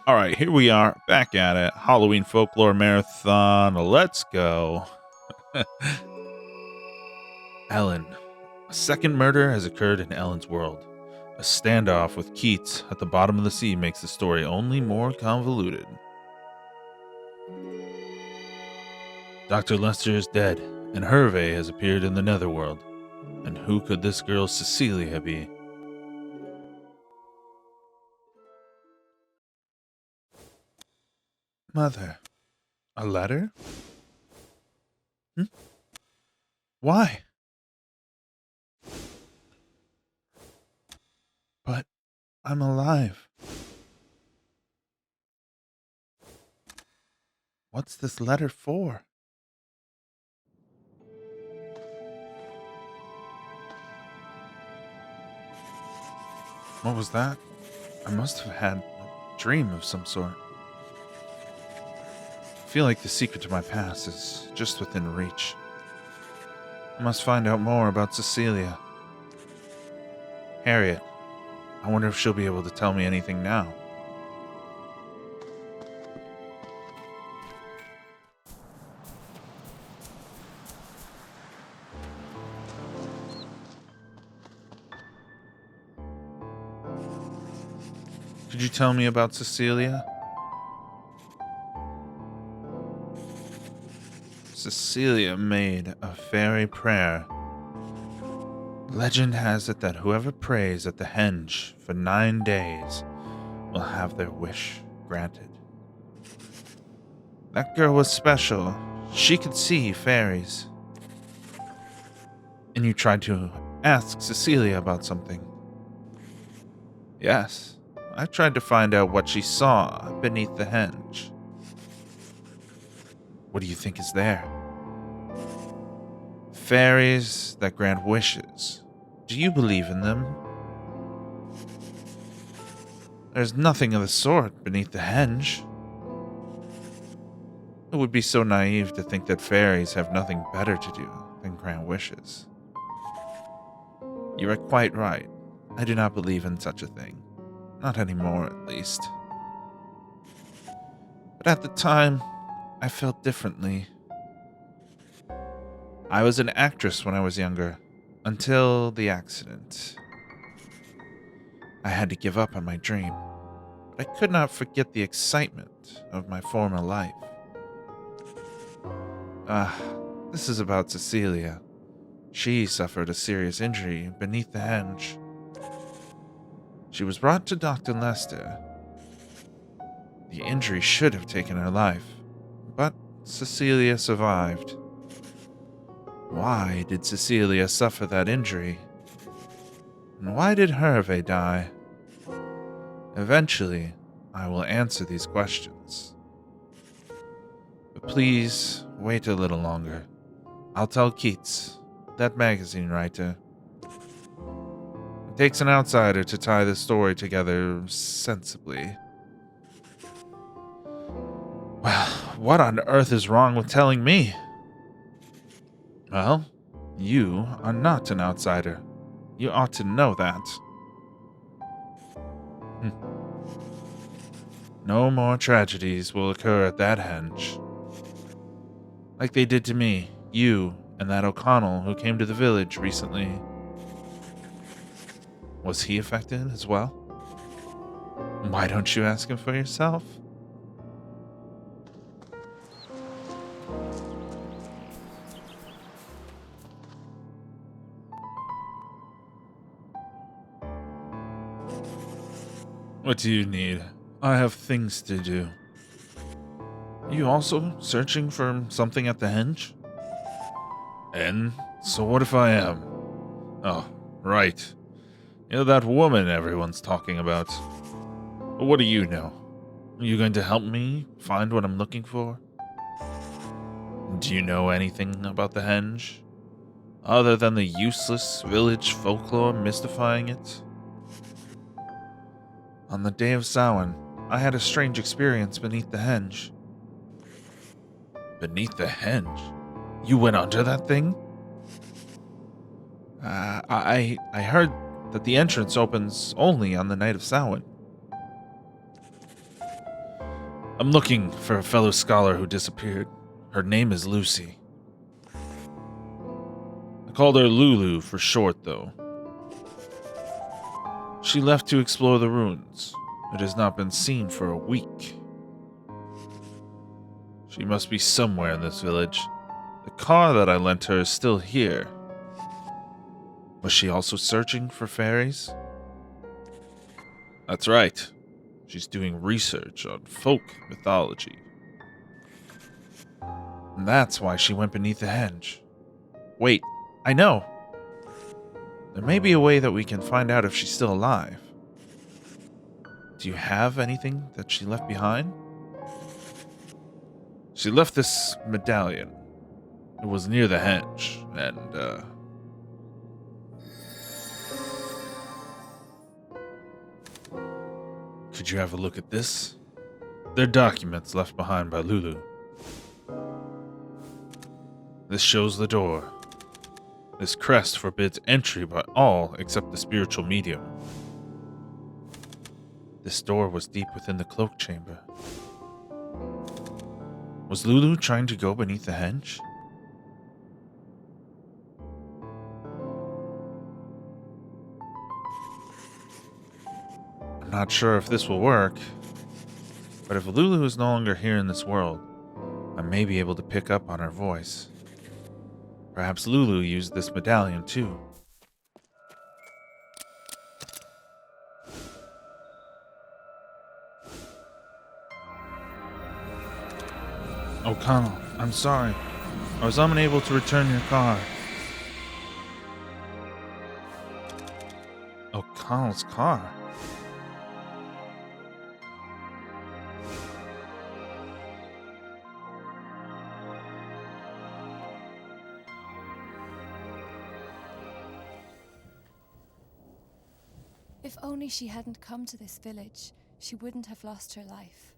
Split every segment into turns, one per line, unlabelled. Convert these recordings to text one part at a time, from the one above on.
All right, here we are back at it. Halloween Folklore Marathon. Let's go. Ellen. A second murder has occurred in Ellen's world. A standoff with Keats at the bottom of the sea makes the story only more convoluted. Dr. Lester is dead, and Hervé has appeared in the netherworld. And who could this girl Cecilia be? Mother. A letter? Hmm? Why? But I'm alive. What's this letter for? What was that? I must have had a dream of some sort. I feel like the secret to my past is just within reach. I must find out more about Cecilia. Harriet, I wonder if she'll be able to tell me anything now. Could you tell me about Cecilia? Cecilia made a fairy prayer. Legend has it that whoever prays at the henge for 9 days will have their wish granted. That girl was special. She could see fairies. And you tried to ask Cecilia about something. Yes, I tried to find out what she saw beneath the henge. What do you think is there? Fairies that grant wishes. Do you believe in them? There's nothing of the sort beneath the henge. It would be so naive to think that fairies have nothing better to do than grant wishes. You are quite right. I do not believe in such a thing. Not anymore, at least. But at the time, I felt differently. I was an actress when I was younger, until the accident. I had to give up on my dream, but I could not forget the excitement of my former life. This is about Cecilia. She suffered a serious injury beneath the henge. She was brought to Dr. Lester. The injury should have taken her life, but Cecilia survived. Why did Cecilia suffer that injury? And why did Hervé die? Eventually, I will answer these questions. But please, wait a little longer. I'll tell Keats, that magazine writer. It takes an outsider to tie the story together sensibly. Well, what on earth is wrong with telling me? Well, you are not an outsider. You ought to know that. No more tragedies will occur at that henge. Like they did to me, you, and that O'Connell who came to the village recently. Was he affected as well? Why don't you ask him for yourself? What do you need? I have things to do. You also searching for something at the henge? And so what if I am? Oh, right. You're that woman everyone's talking about. But what do you know? Are you going to help me find what I'm looking for? Do you know anything about the henge? Other than the useless village folklore mystifying it? On the day of Samhaim, I had a strange experience beneath the henge. Beneath the henge? You went under that thing? I heard that the entrance opens only on the night of Samhain. I'm looking for a fellow scholar who disappeared. Her name is Lucy. I called her Lulu for short, though. She left to explore the ruins. It has not been seen for a week. She must be somewhere in this village. The car that I lent her is still here. Was she also searching for fairies? That's right. She's doing research on folk mythology. And that's why she went beneath the henge. Wait, I know. There may be a way that we can find out if she's still alive. Do you have anything that she left behind? She left this medallion. It was near the henge, and, could you have a look at this? They're documents left behind by Lulu. This shows the door. This crest forbids entry by all except the spiritual medium. This door was deep within the cloak chamber. Was Lulu trying to go beneath the henge? I'm not sure if this will work, but if Lulu is no longer here in this world, I may be able to pick up on her voice. Perhaps Lulu used this medallion too. O'Connell, I'm sorry. I was unable to return your car. O'Connell's car?
If only she hadn't come to this village, she wouldn't have lost her life.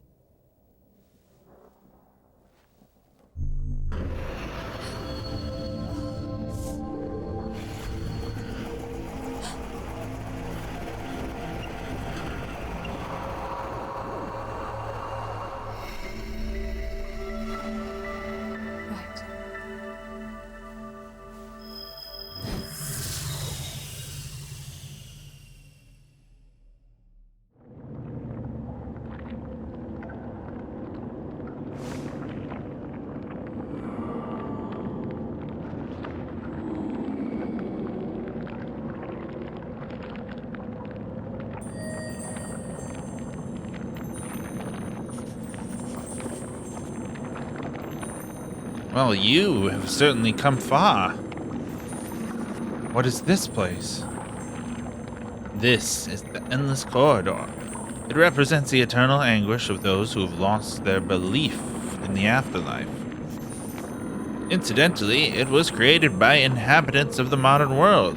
Well, you have certainly come far. What is this place? This is the Endless Corridor. It represents the eternal anguish of those who have lost their belief in the afterlife. Incidentally, it was created by inhabitants of the modern world.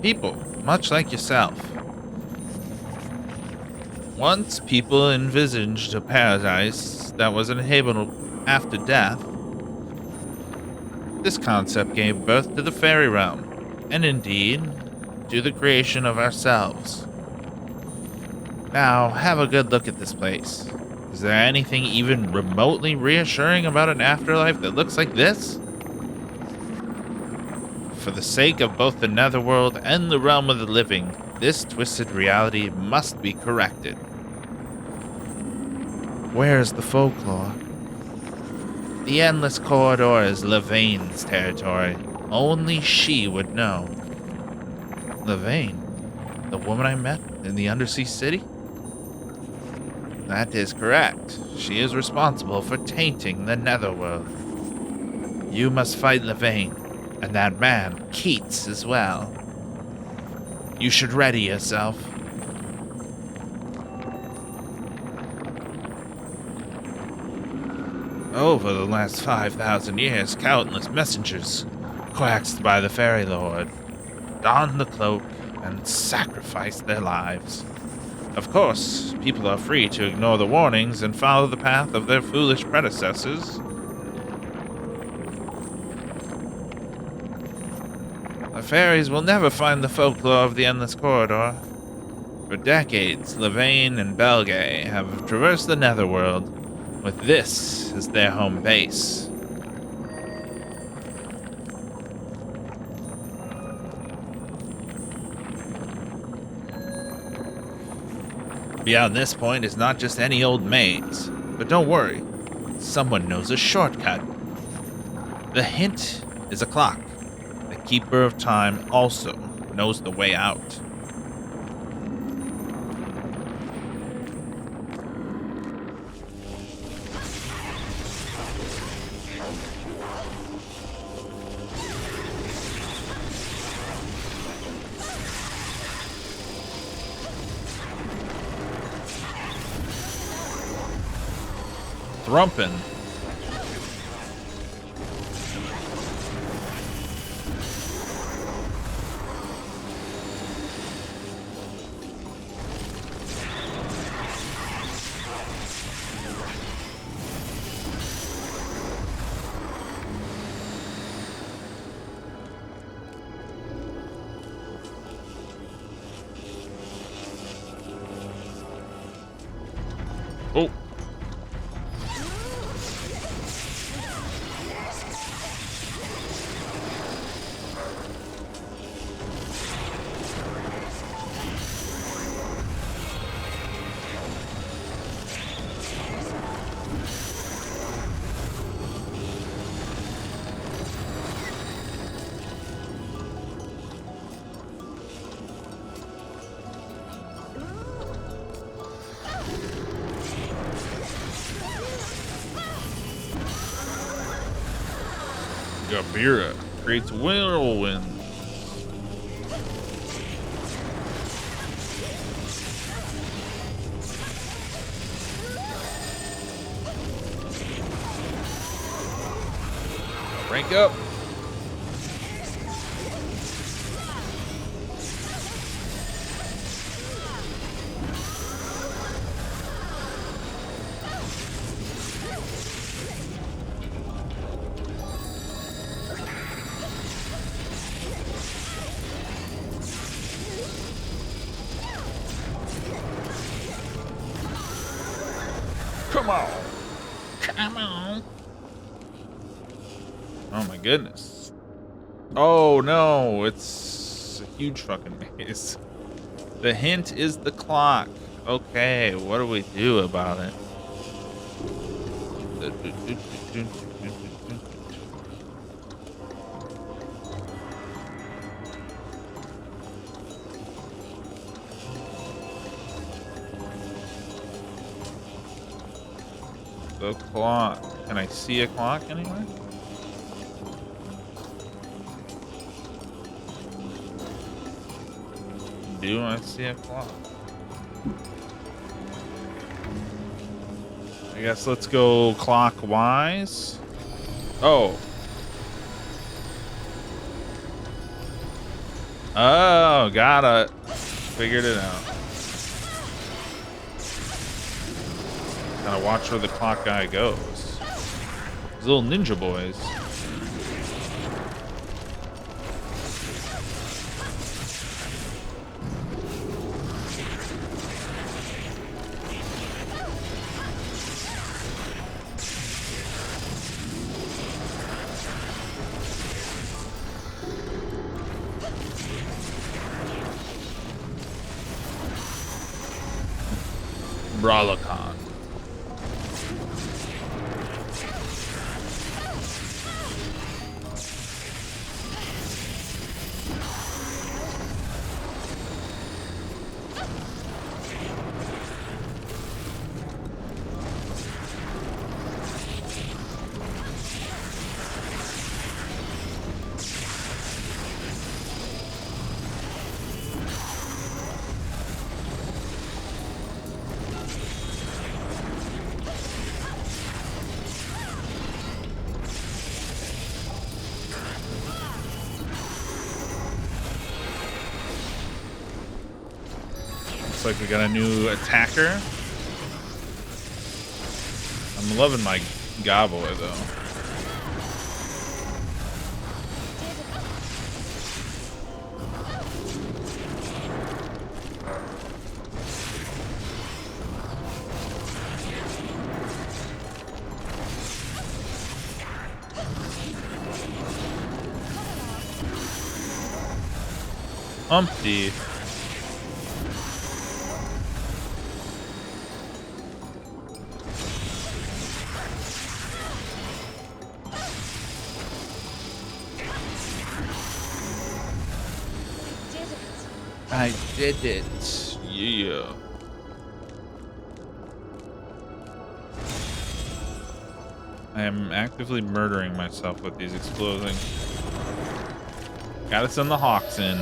People, much like yourself. Once people envisaged a paradise that was inhabitable after death, this concept gave birth to the fairy realm, and indeed, to the creation of ourselves. Now, have a good look at this place. Is there anything even remotely reassuring about an afterlife that looks like this? For the sake of both the netherworld and the realm of the living, this twisted reality must be corrected. Where is the folklore? The Endless Corridor is Levaine's territory. Only she would know. Levaine? The woman I met in the undersea city? That is correct. She is responsible for tainting the netherworld. You must fight Levaine, and that man, Keats, as well. You should ready yourself. Over the last 5,000 years, countless messengers, coaxed by the fairy lord, donned the cloak and sacrificed their lives. Of course, people are free to ignore the warnings and follow the path of their foolish predecessors. The fairies will never find the folklore of the Endless Corridor. For decades, Levaine and Belgae have traversed the netherworld, with this as their home base. Beyond this point is not just any old maze, but don't worry, someone knows a shortcut. The hint is a clock. The Keeper of Time also knows the way out. Thrumpin'. Oh. Gabira creates whirlwind. Rank up. Come on. Come on. Oh my goodness. Oh no, it's a huge fucking maze. The hint is the clock. Okay, what do we do about it? The clock. Can I see a clock anywhere? Do I see a clock? I guess let's go clockwise. Oh. Oh, got it. Figured it out. Gotta watch where the clock guy goes. These little ninja boys. Brawlacon. Looks like we got a new attacker. I'm loving my Gavoy though. Humpty. I did it. Yeah. I am actively murdering myself with these exploding. Gotta send the hawks in.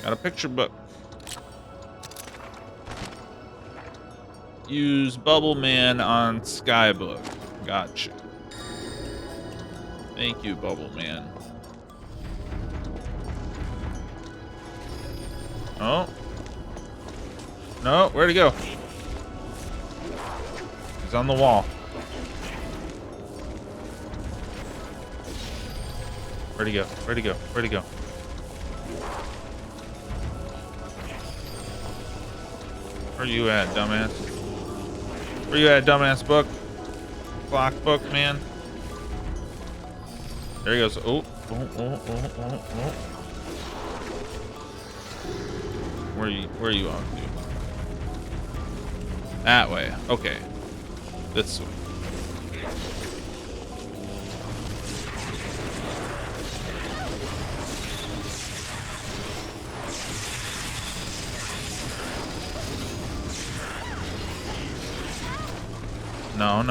Got a picture book. Use Bubble Man on Skybook. Gotcha. Thank you, Bubble Man. Oh. No, where'd he go? He's on the wall. Where'd he go? Where'd he go? Where'd he go? Where you at, dumbass? Where you at, dumbass book? Clock book, man. There he goes. Oh. Where are you on to? That way. Okay. This way. No.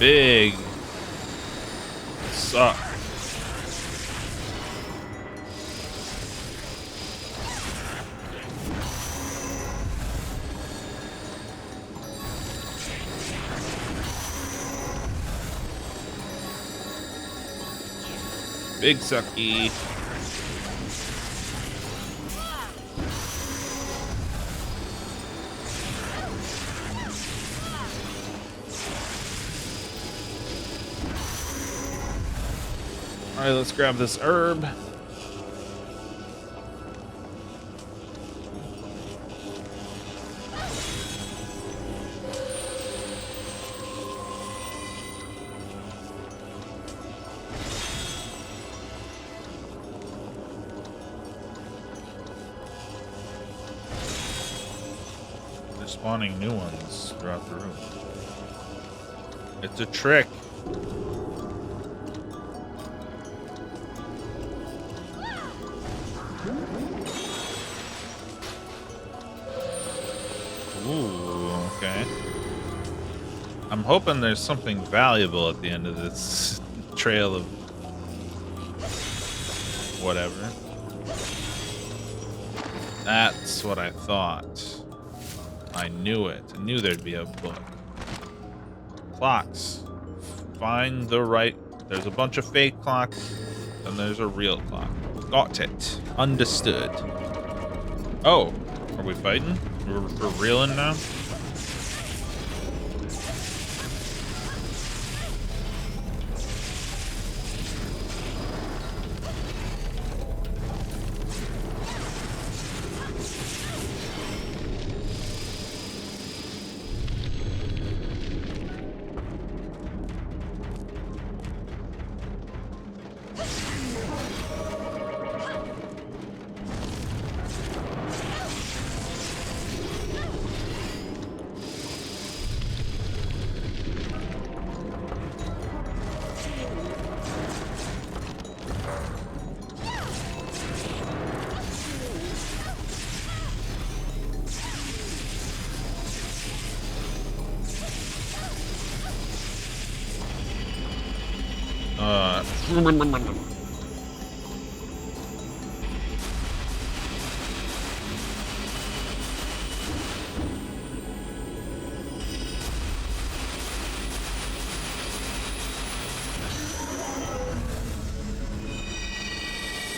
Big suck. Big sucky. All right, let's grab this herb. They're spawning new ones throughout the room. It's a trick. Ooh, okay. I'm hoping there's something valuable at the end of this trail of whatever. That's what I thought. I knew it. I knew there'd be a book. Clocks. Find the right... There's a bunch of fake clocks, and there's a real clock. Got it. Understood. Oh, are we fighting? We're reeling now? Uh.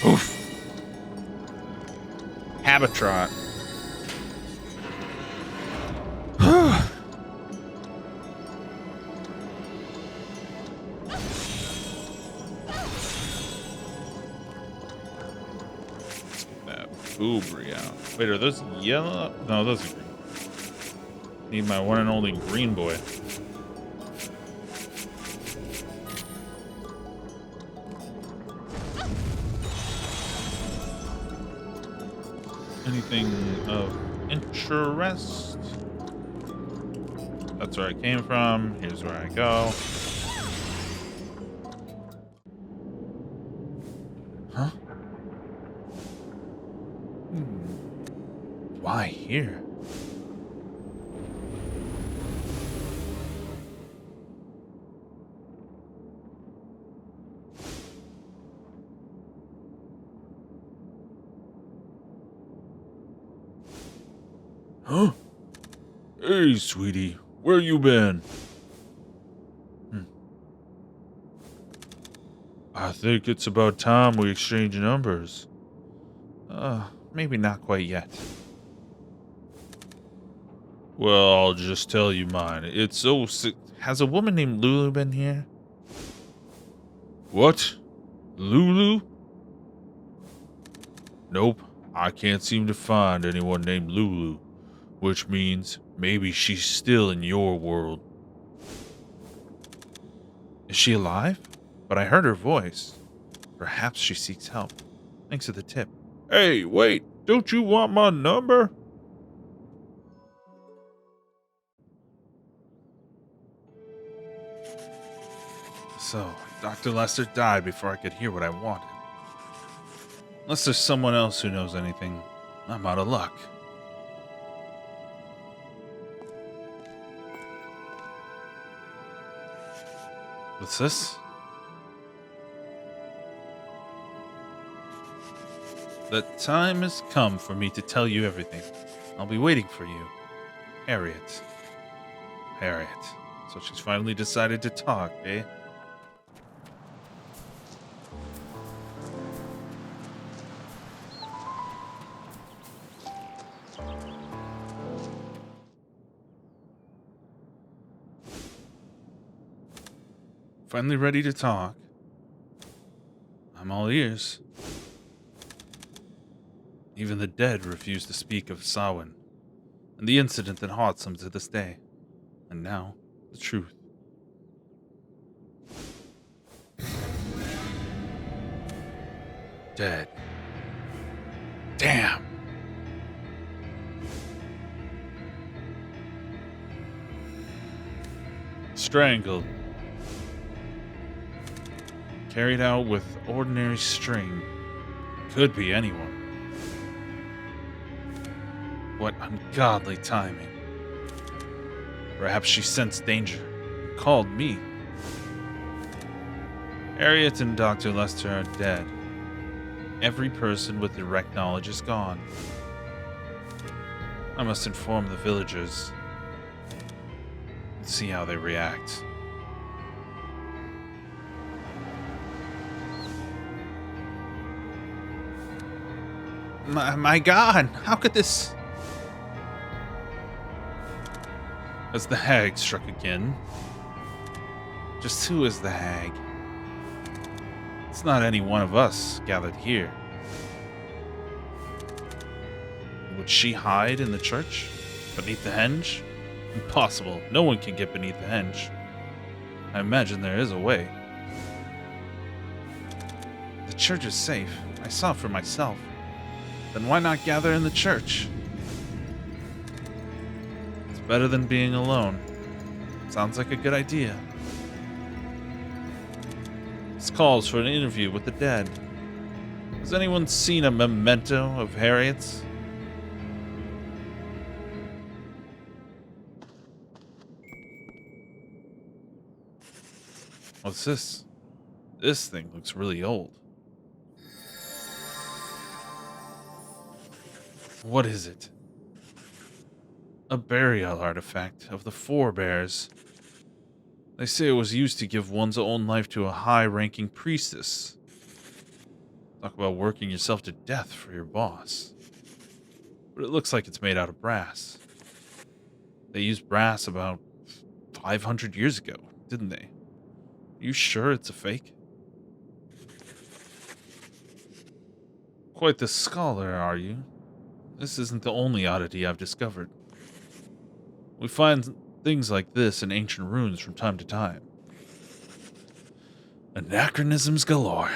Oof. Habitrot. That boobry out. Wait, are those yellow? No, those are green. Need my one and only green boy. Anything of interest? That's where I came from. Here's where I go. Huh? Why here? Huh? Hey, sweetie. Where you been? I think it's about time we exchange numbers. Maybe not quite yet. Well, I'll just tell you mine. It's so sick. Has a woman named Lulu been here? What? Lulu? Nope. I can't seem to find anyone named Lulu, which means maybe she's still in your world. Is she alive? But I heard her voice. Perhaps she seeks help. Thanks for the tip. Hey, wait. Don't you want my number? So, Dr. Lester died before I could hear what I wanted. Unless there's someone else who knows anything, I'm out of luck. What's this? The time has come for me to tell you everything. I'll be waiting for you. Harriet. Harriet. So she's finally decided to talk, eh? Finally ready to talk. I'm all ears. Even the dead refuse to speak of Samhaim, and the incident that haunts them to this day. And now, the truth. Dead. Damn! Strangled. Carried out with ordinary string. Could be anyone. What ungodly timing. Perhaps she sensed danger and called me. Harriet and Dr. Lester are dead. Every person with direct knowledge is gone. I must inform the villagers and see how they react. My God, how could this... As the hag struck again. Just who is the hag? It's not any one of us gathered here. Would she hide in the church? Beneath the henge? Impossible. No one can get beneath the henge. I imagine there is a way. The church is safe. I saw it for myself. Then why not gather in the church? It's better than being alone. Sounds like a good idea. This calls for an interview with the dead. Has anyone seen a memento of Harriet's? What's this? This thing looks really old. What is it? A burial artifact of the forebears. They say it was used to give one's own life to a high-ranking priestess. Talk about working yourself to death for your boss. But it looks like it's made out of brass. They used brass about 500 years ago, didn't they? You sure it's a fake? Quite the scholar, are you? This isn't the only oddity I've discovered. We find things like this in ancient ruins from time to time. Anachronisms galore.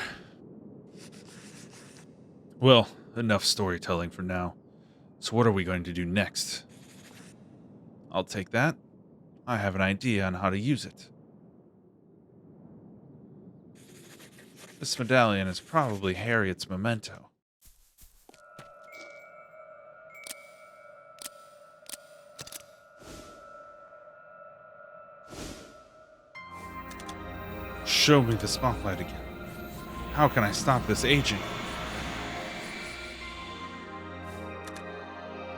Well, enough storytelling for now. So what are we going to do next? I'll take that. I have an idea on how to use it. This medallion is probably Harriet's memento. Show me the spotlight again. How can I stop this aging?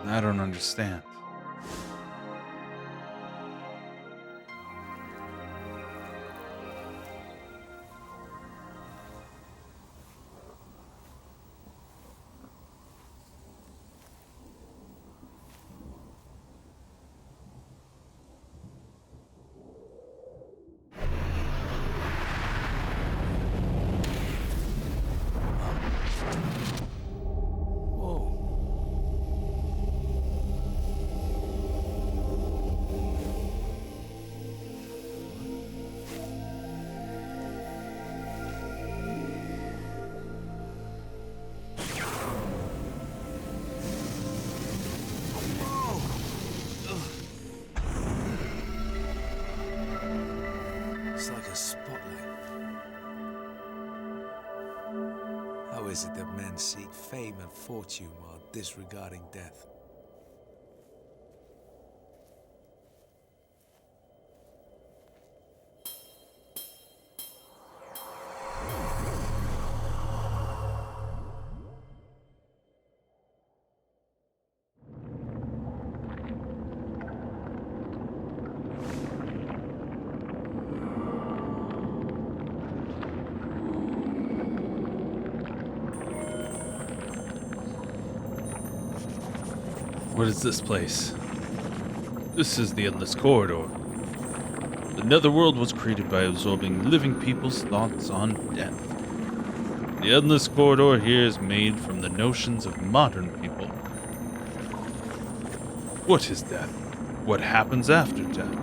I don't understand.
It's like a spotlight. How is it that men seek fame and fortune while disregarding death?
What is this place? This is the Endless Corridor. The Netherworld was created by absorbing living people's thoughts on death. The Endless Corridor here is made from the notions of modern people. What is death? What happens after death?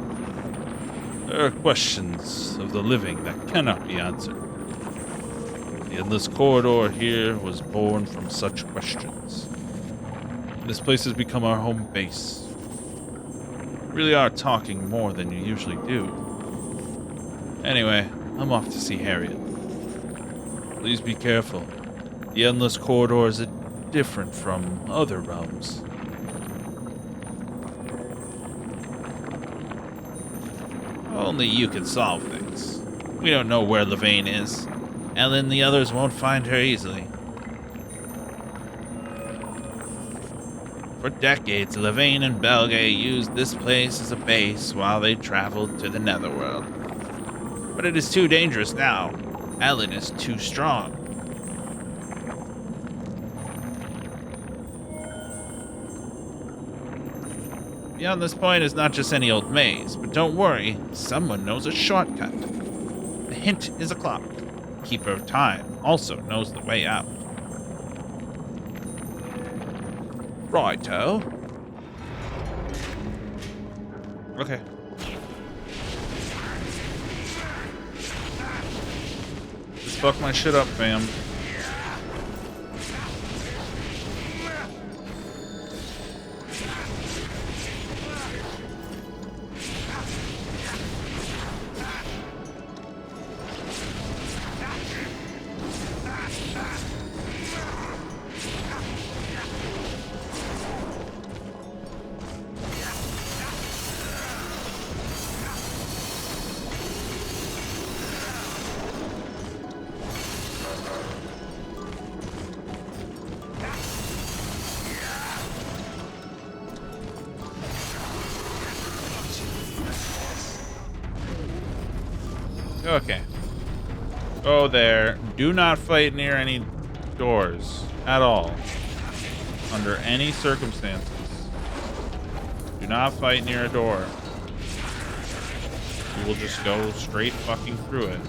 There are questions of the living that cannot be answered. The Endless Corridor here was born from such questions. This place has become our home base. We really are talking more than you usually do. Anyway, I'm off to see Harriet. Please be careful. The Endless Corridor is different from other realms. Only you can solve things. We don't know where Levane is. Ellen and the others won't find her easily. For decades, Levane and Belgae used this place as a base while they traveled to the Netherworld. But it is too dangerous now. Ellen is too strong. Beyond this point is not just any old maze, but don't worry, someone knows a shortcut. The hint is a clock. Keeper of Time also knows the way out. Righto. Okay. Just fuck my shit up, fam. Okay. Go there. Do not fight near any doors at all. Under any circumstances. Do not fight near a door. You will just go straight fucking through it.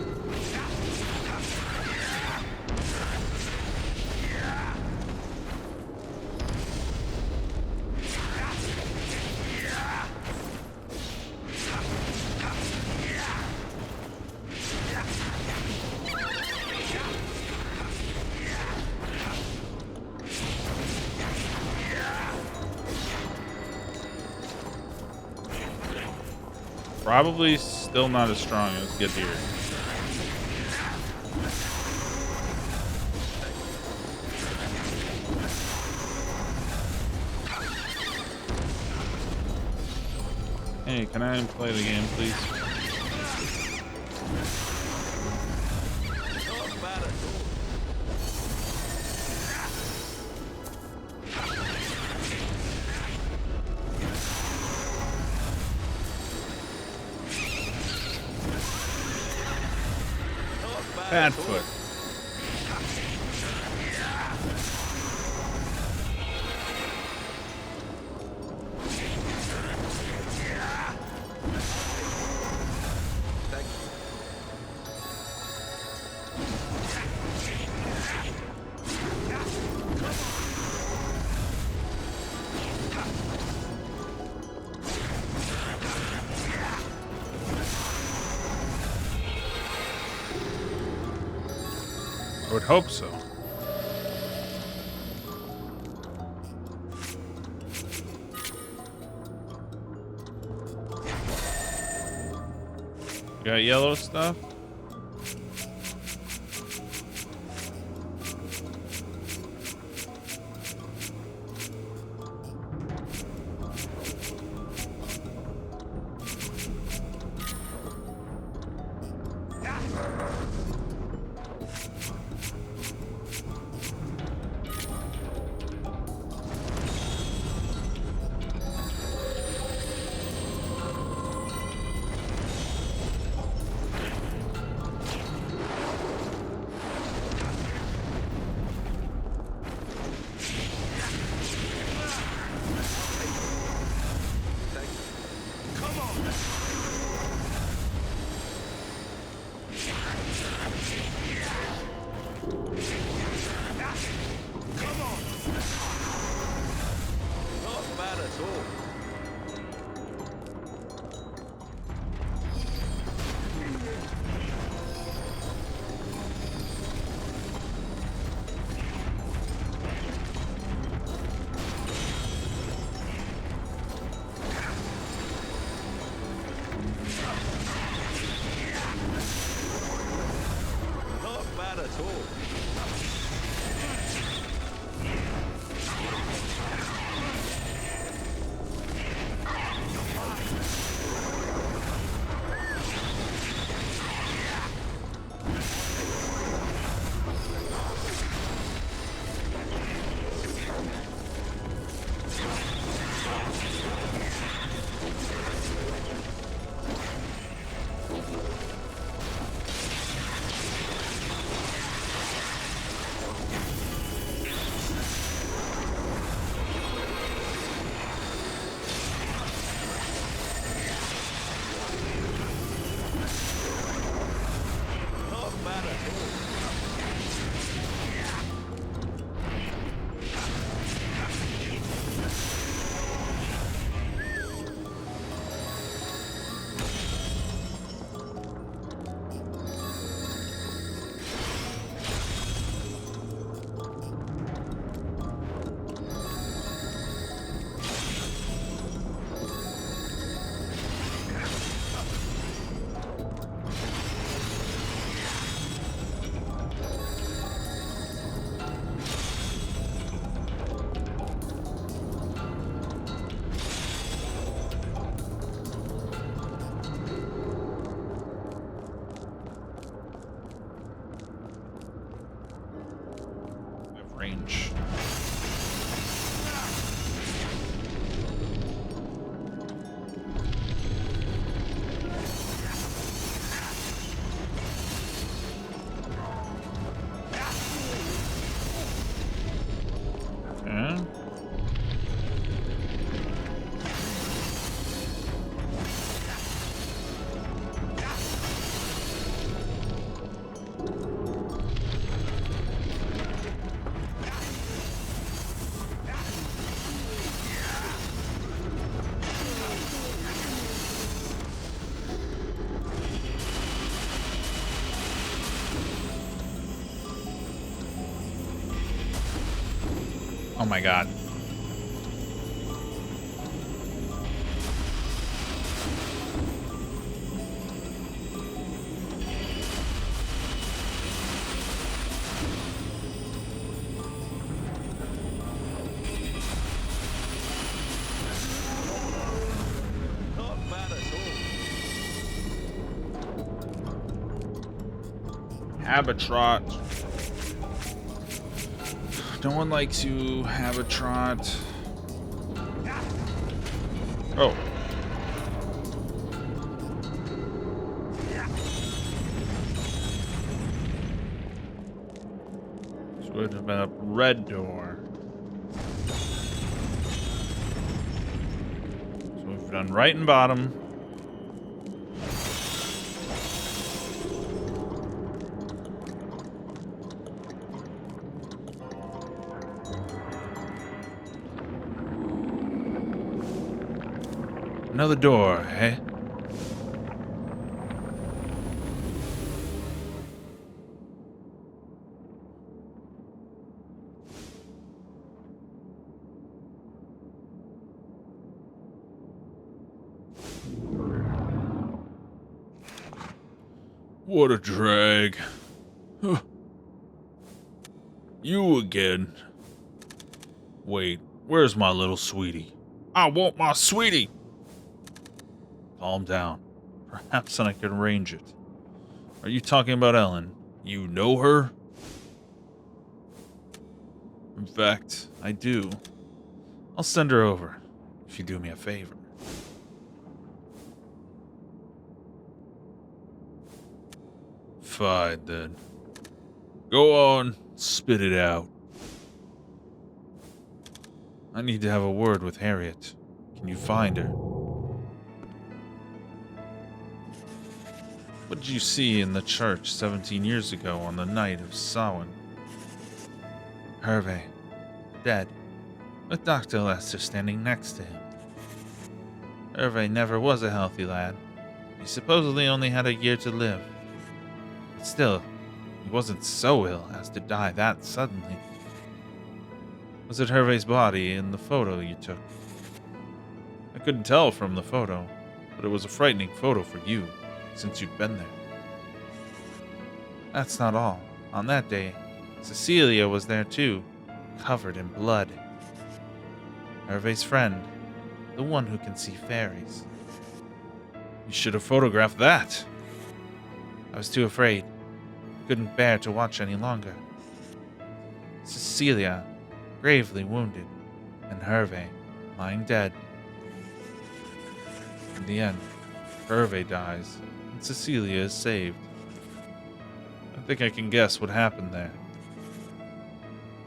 Probably still not as strong as Githir. Hey, can I play the game, please? Badfoot. I would hope so. You got yellow stuff? Range. Oh my god.
Not bad at all.
Habitrot. No one likes you, Habitrot. Oh. This would have been a red door. So we've done right and bottom. Another door, eh? What a drag. Huh. You again. Wait, where's my little sweetie? I want my sweetie! Calm down. Perhaps I can arrange it. Are you talking about Ellen? You know her? In fact, I do. I'll send her over, if you do me a favor. Fine, then. Go on, spit it out. I need to have a word with Harriet. Can you find her? What did you see in the church 17 years ago on the night of Samhaim? Hervé, dead, with Dr. Lester standing next to him. Hervé never was a healthy lad. He supposedly only had a year to live. But still, he wasn't so ill as to die that suddenly. Was it Hervé's body in the photo you took? I couldn't tell from the photo, but it was a frightening photo for you, since you'd been there. That's not all. On that day, Cecilia was there too, covered in blood. Hervé's friend, the one who can see fairies. You should have photographed that. I was too afraid. Couldn't bear to watch any longer. Cecilia, gravely wounded, and Hervé, lying dead. In the end, Hervé dies, and Cecilia is saved. I think I can guess what happened there.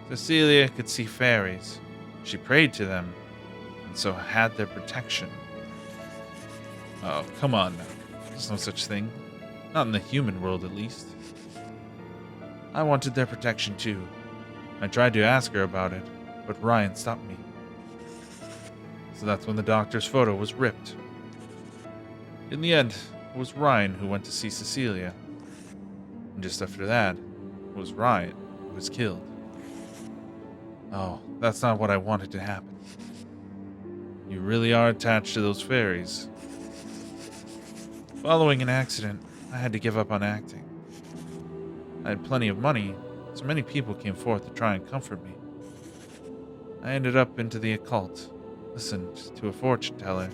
Cecilia could see fairies. She prayed to them, and so had their protection. Oh, come on now. There's no such thing. Not in the human world, at least. I wanted their protection too. I tried to ask her about it, but Ryan stopped me. So that's when the doctor's photo was ripped. In the end, it was Ryan who went to see Cecilia. And just after that, it was Ryan who was killed. Oh, that's not what I wanted to happen. You really are attached to those fairies. Following an accident, I had to give up on acting. I had plenty of money, so many people came forth to try and comfort me. I ended up into the occult, listened to a fortune teller,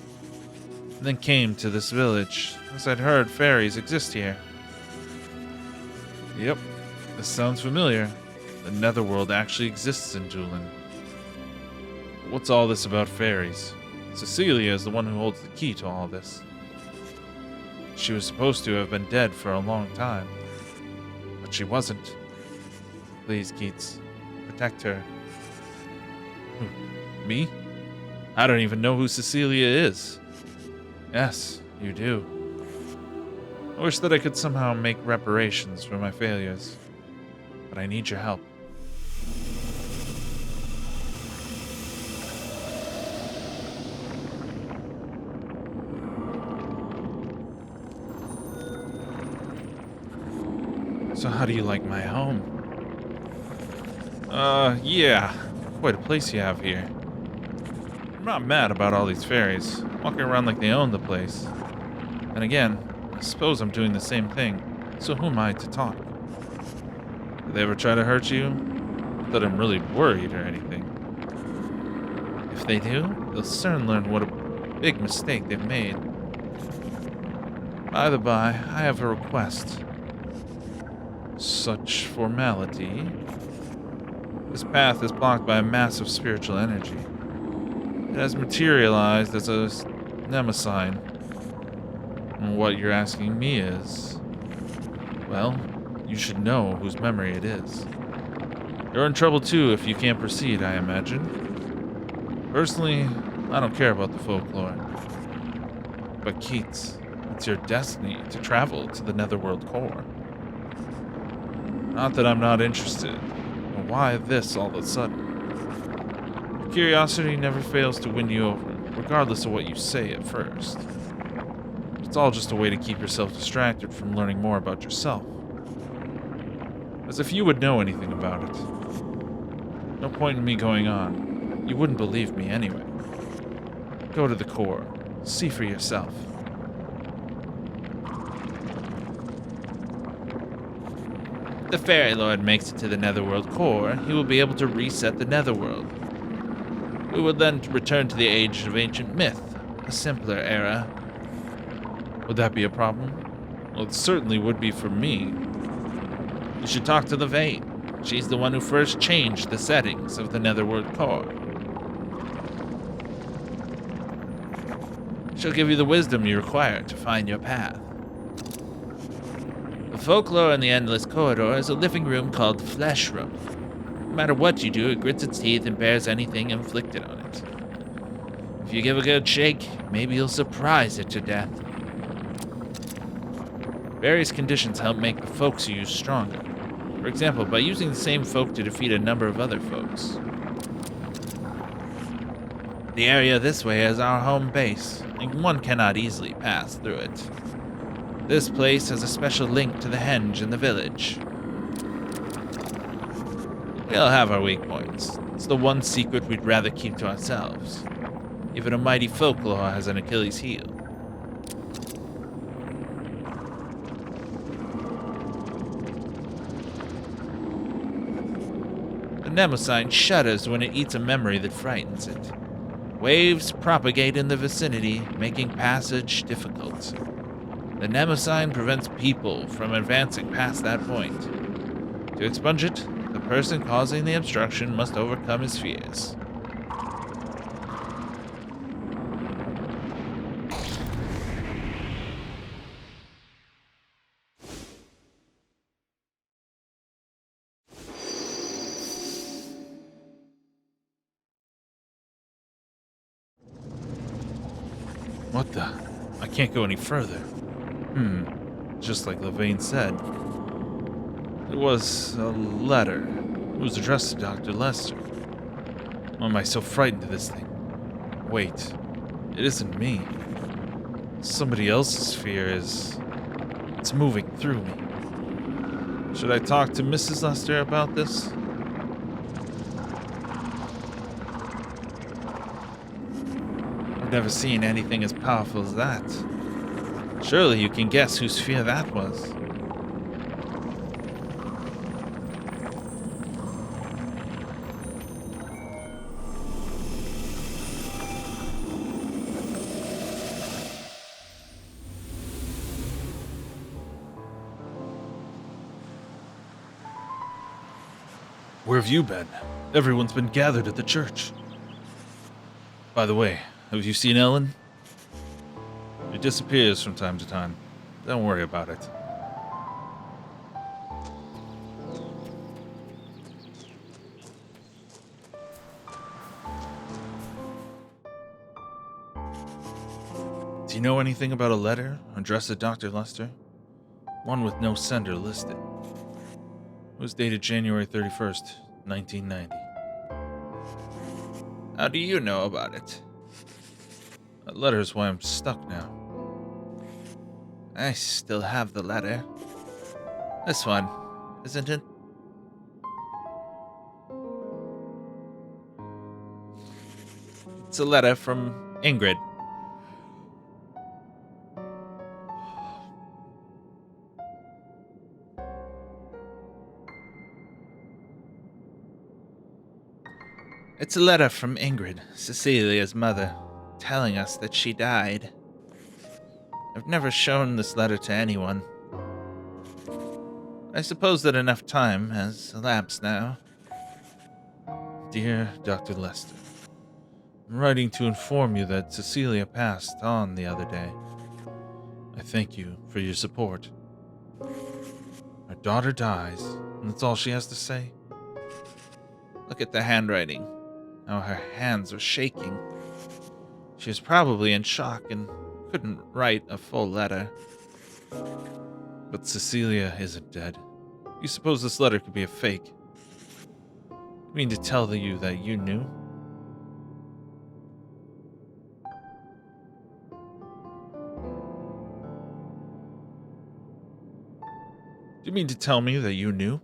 and then came to this village, as I'd heard fairies exist here. Yep, this sounds familiar. The netherworld actually exists in Julian. But what's all this about fairies? Cecilia is the one who holds the key to all this. She was supposed to have been dead for a long time, but she wasn't. Please, Keats, protect her. Who, me? I don't even know who Cecilia is. Yes, you do. I wish that I could somehow make reparations for my failures, but I need your help. So how do you like my home? Yeah, quite a place you have here. I'm not mad about all these fairies, walking around like they own the place. And again, I suppose I'm doing the same thing, so who am I to talk? Did they ever try to hurt you? Not that I'm really worried or anything. If they do, they'll soon learn what a big mistake they've made. By the by, I have a request. Such formality. This path is blocked by a massive spiritual energy. It has materialized as a Nemesign. And what you're asking me is, well, you should know whose memory it is. You're in trouble too if you can't proceed, I imagine. Personally, I don't care about the folklore. But Keats, it's your destiny to travel to the Netherworld core. Not that I'm not interested, but why this all of a sudden? Curiosity never fails to win you over, regardless of what you say at first. It's all just a way to keep yourself distracted from learning more about yourself. As if you would know anything about it. No point in me going on. You wouldn't believe me anyway. Go to the core. See for yourself. If the Fairy Lord makes it to the Netherworld core, he will be able to reset the Netherworld. We will then return to the age of ancient myth, a simpler era. Would that be a problem? Well, it certainly would be for me. You should talk to the Vane. She's the one who first changed the settings of the Netherworld core. She'll give you the wisdom you require to find your path. The folklore in the Endless Corridor is a living room called the Flesh Room. No matter what you do, it grits its teeth and bears anything inflicted on it. If you give a good shake, maybe you'll surprise it to death. Various conditions help make the folks you use stronger. For example, by using the same folk to defeat a number of other folks. The area this way is our home base, and one cannot easily pass through it. This place has a special link to the henge in the village. We all have our weak points. It's the one secret we'd rather keep to ourselves. Even a mighty folklore has an Achilles heel. The Nemesign shudders when it eats a memory that frightens it. Waves propagate in the vicinity, making passage difficult. The Nemesign prevents people from advancing past that point. To expunge it, the person causing the obstruction must overcome his fears. What the? I can't go any further. Just like Levane said. It was a letter. It was addressed to Dr. Lester. Why am I so frightened of this thing? Wait, it isn't me. Somebody else's fear is... It's moving through me. Should I talk to Mrs. Lester about this? I've never seen anything as powerful as that. Surely you can guess whose fear that was. Where have you been? Everyone's been gathered at the church. By the way, have you seen Ellen? She disappears from time to time. Don't worry about it. Do you know anything about a letter addressed to Dr. Lester? One with no sender listed. It was dated January 31st, 1990. How do you know about it? That letter is why I'm stuck now. I still have the letter. This one, isn't it? It's a letter from Ingrid. It's a letter from Ingrid, Cecilia's mother, telling us that she died. I've never shown this letter to anyone. I suppose that enough time has elapsed now. Dear Dr. Lester, I'm writing to inform you that Cecilia passed on the other day. I thank you for your support. Our daughter dies, and that's all she has to say. Look at the handwriting. How her hands are shaking. She is probably in shock and couldn't write a full letter. But Cecilia isn't dead. You suppose this letter could be a fake? You mean to tell you that you knew? Do you mean to tell me that you knew?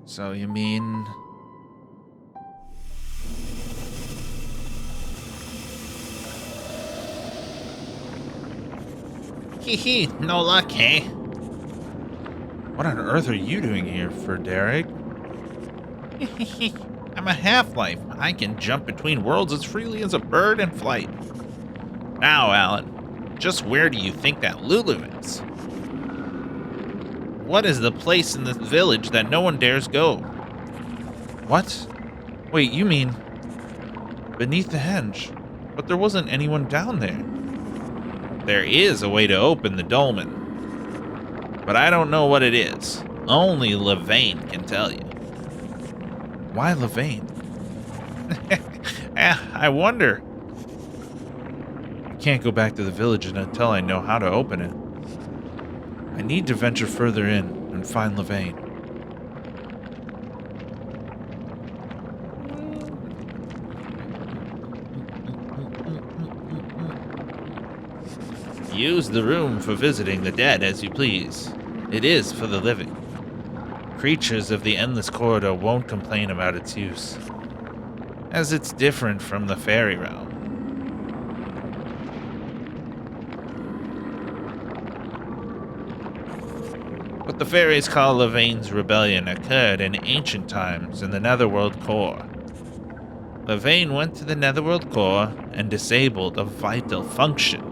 So you mean... Hee, no luck, eh? What on earth are you doing here, Frederick? I'm a half-life. I can jump between worlds as freely as a bird in flight. Now, Alan, just where do you think that Lulu is? What is the place in this village that no one dares go? What? Wait, you mean... beneath the henge? But there wasn't anyone down there. There is a way to open the dolmen, but I don't know what it is. Only Levain can tell you. Why Levain? I wonder. I can't go back to the village until I know how to open it. I need to venture further in and find Levain. Use the room for visiting the dead as you please. It is for the living. Creatures of the Endless Corridor won't complain about its use, as it's different from the fairy realm. What the fairies call Levain's rebellion occurred in ancient times in the Netherworld Core. Levain went to the Netherworld Core and disabled a vital function.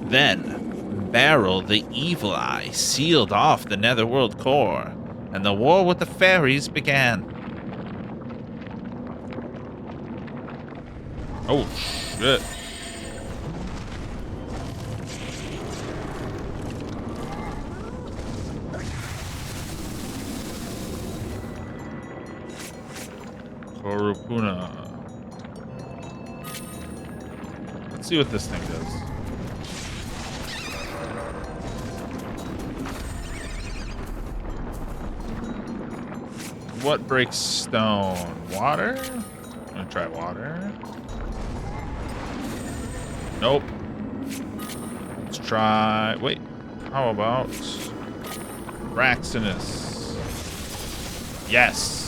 Then, Beryl the Evil Eye sealed off the Netherworld Core, and the war with the fairies began. Oh, shit. Korupuna. Let's see what this thing does. What breaks stone? Water? I'm gonna try water. Nope. Let's try... Wait. How about... Raxinus? Yes!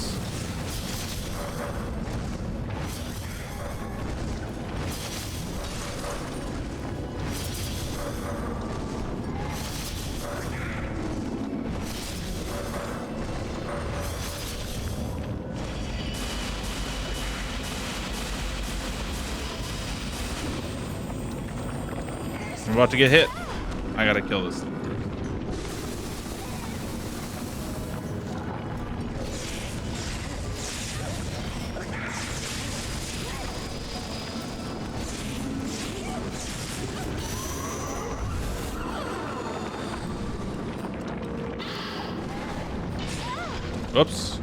I'm about to get hit. I gotta kill this thing. Oops.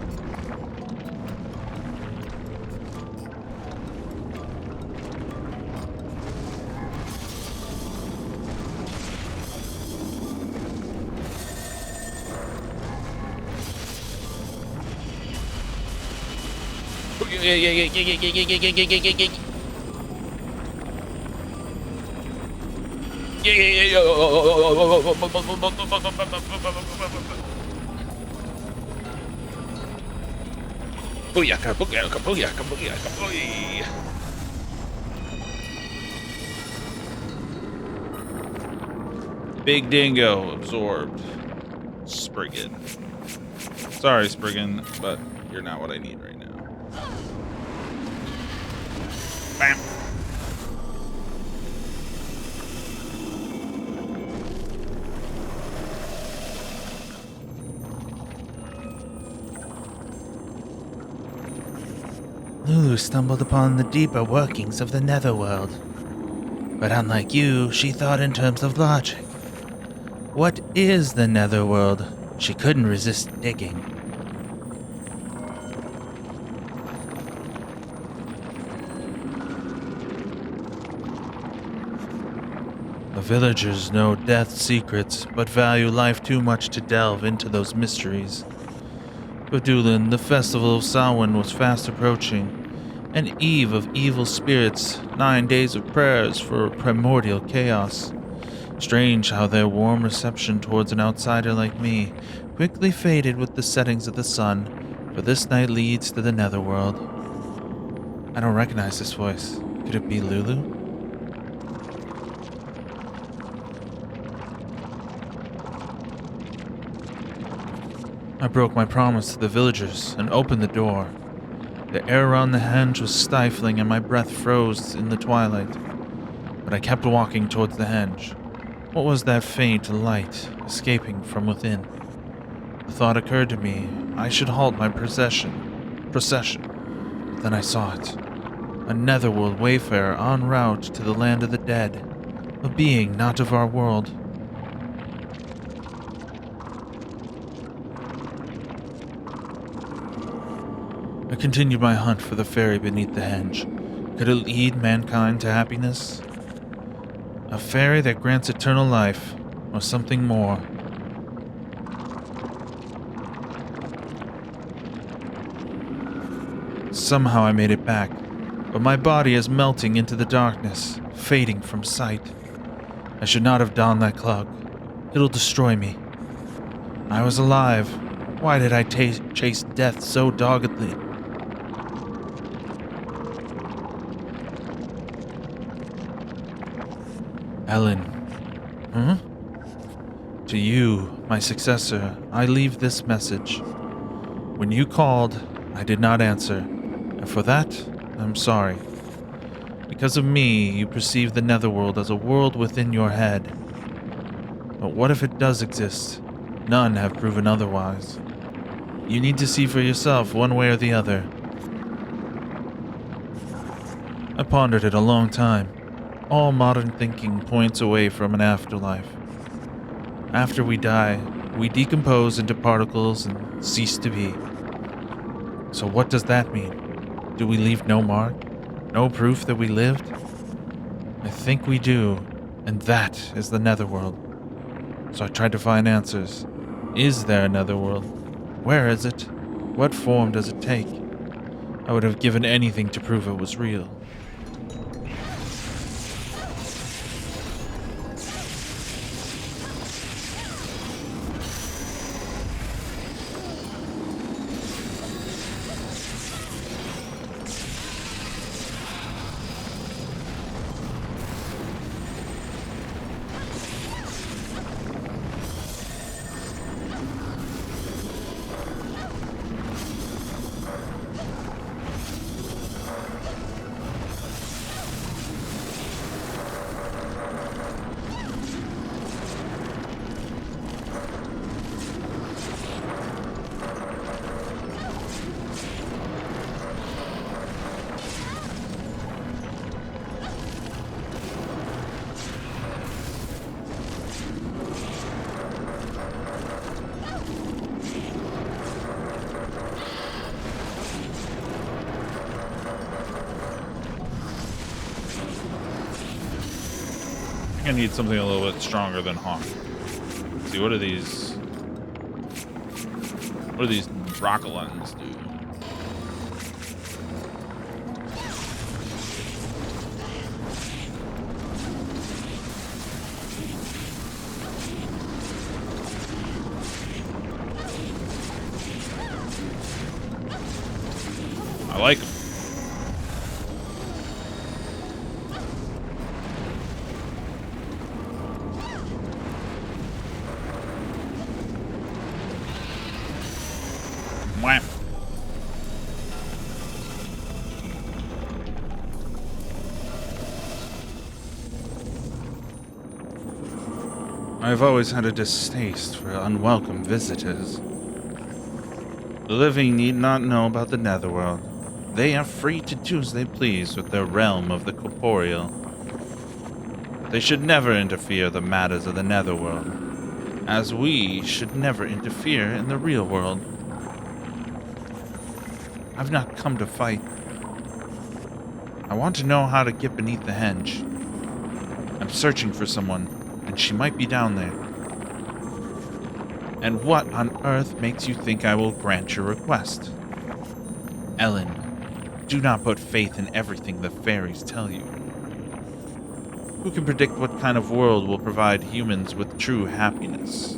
Booyaka, booyaka, booyaka, booyaka, booyah. Big dingo absorbed. Spriggan. Sorry, Spriggan, but you're not what I need right now. Bam.
Lulu stumbled upon the deeper workings of the netherworld. But unlike you, she thought in terms of logic. What is the netherworld? She couldn't resist digging. The villagers know death's secrets, but value life too much to delve into those mysteries. For Doolin, the festival of Samhaim was fast approaching, an eve of evil spirits, 9 days of prayers for primordial chaos. Strange how their warm reception towards an outsider like me quickly faded with the settings of the sun, for this night leads to the netherworld. I don't recognize this voice. Could it be Lulu? I broke my promise to the villagers and opened the door. The air around the henge was stifling and my breath froze in the twilight. But I kept walking towards the henge. What was that faint light escaping from within? The thought occurred to me I should halt my procession. But then I saw it. A netherworld wayfarer en route to the land of the dead. A being not of our world. I continued my hunt for the fairy beneath the henge. Could it lead mankind to happiness? A fairy that grants eternal life, or something more? Somehow I made it back, but my body is melting into the darkness, fading from sight. I should not have donned that cloak. It'll destroy me. I was alive. Why did I chase death so doggedly? Ellen. To you, my successor, I leave this message. When you called, I did not answer, and for that, I'm sorry. Because of me, you perceive the netherworld as a world within your head. But what if it does exist? None have proven otherwise. You need to see for yourself one way or the other. I pondered it a long time. All modern thinking points away from an afterlife. After we die, we decompose into particles and cease to be. So what does that mean? Do we leave no mark? No proof that we lived? I think we do, and that is the netherworld. So I tried to find answers. Is there a netherworld? Where is it? What form does it take? I would have given anything to prove it was real.
I need something a little bit stronger than Hawk. Let's see, what do these Rockalons do? I like him. Wham. I've always had a distaste for unwelcome visitors. The living need not know about the netherworld. They are free to do as they please with their realm of the corporeal. They should never interfere in the matters of the netherworld, as we should never interfere in the real world. I've not come to fight. I want to know how to get beneath the henge. I'm searching for someone, and she might be down there. And what on earth makes you think I will grant your request? Ellen, do not put faith in everything the fairies tell you. Who can predict what kind of world will provide humans with true happiness?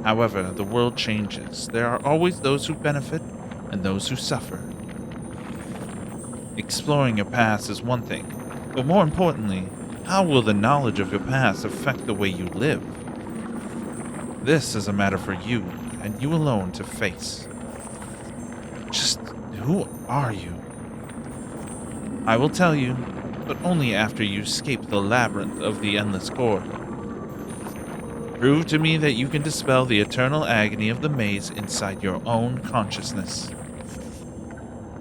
However, the world changes. There are always those who benefit and those who suffer. Exploring your past is one thing, but more importantly, how will the knowledge of your past affect the way you live? This is a matter for you, and you alone, to face. Just who are you? I will tell you, but only after you escape the labyrinth of the endless corridor. Prove to me that you can dispel the eternal agony of the maze inside your own consciousness.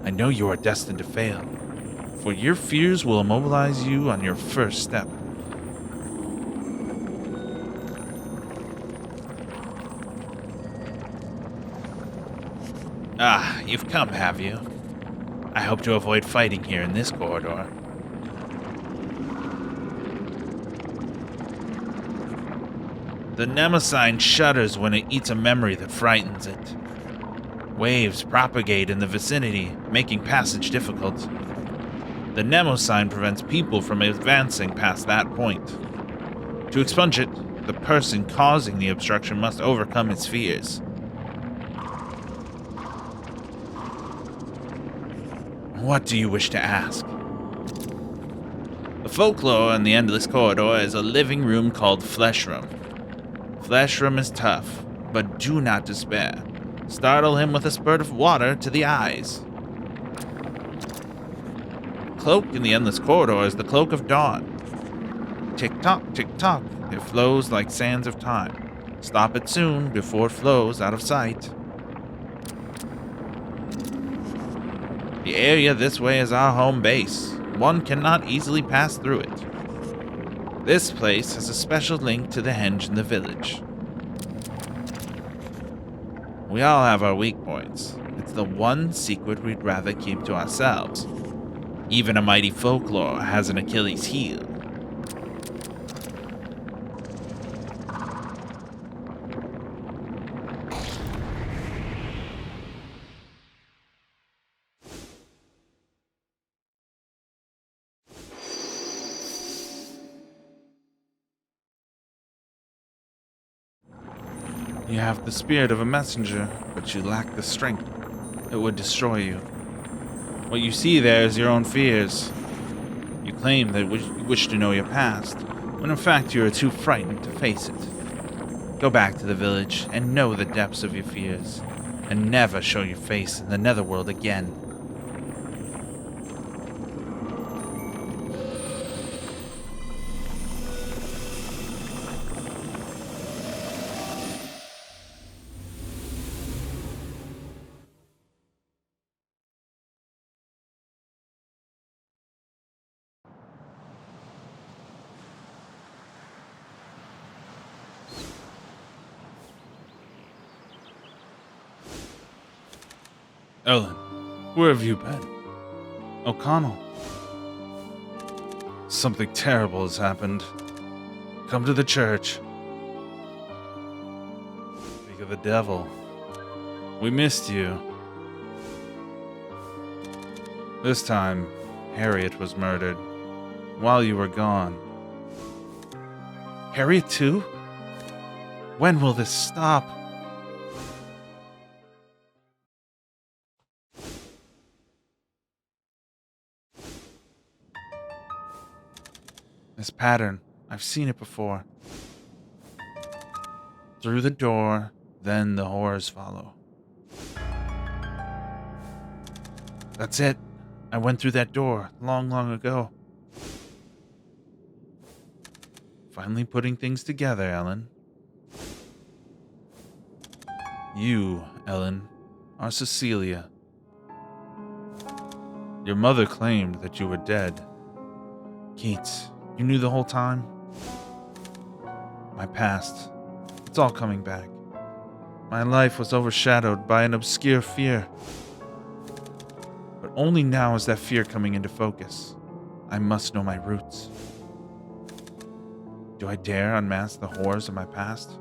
I know you are destined to fail, for your fears will immobilize you on your first step. Ah, you've come, have you? I hope to avoid fighting here in this corridor. The Mnemosyne shudders when it eats a memory that frightens it. Waves propagate in the vicinity, making passage difficult. The Mnemosyne prevents people from advancing past that point. To expunge it, the person causing the obstruction must overcome its fears. What do you wish to ask? The folklore in the endless corridor is a living room called Flesh Room. Flesh Room is tough, but do not despair. Startle him with a spurt of water to the eyes. The cloak in the endless corridor is the Cloak of Dawn. Tick-tock, tick-tock, it flows like sands of time. Stop it soon before it flows out of sight. The area this way is our home base. One cannot easily pass through it. This place has a special link to the henge in the village. We all have our weak points. It's the one secret we'd rather keep to ourselves. Even a mighty folklore has an Achilles heel. You have the spirit of a messenger, but you lack the strength. It would destroy you. What you see there is your own fears. You claim that you wish to know your past, when in fact you are too frightened to face it. Go back to the village and know the depths of your fears, and never show your face in the netherworld again. Ellen, where have you been? O'Connell. Something terrible has happened. Come to the church. Speak of the devil. We missed you. This time, Harriet was murdered while you were gone. Harriet too? When will this stop?
This pattern, I've seen it before. Through the door, then the horrors follow. That's it. I went through that door long, long ago. Finally putting things together, Ellen. You, Ellen, are Cecilia. Your mother claimed that you were dead. Keats, you knew the whole time? My past, it's all coming back. My life was overshadowed by an obscure fear. But only now is that fear coming into focus. I must know my roots. Do I dare unmask the horrors of my past?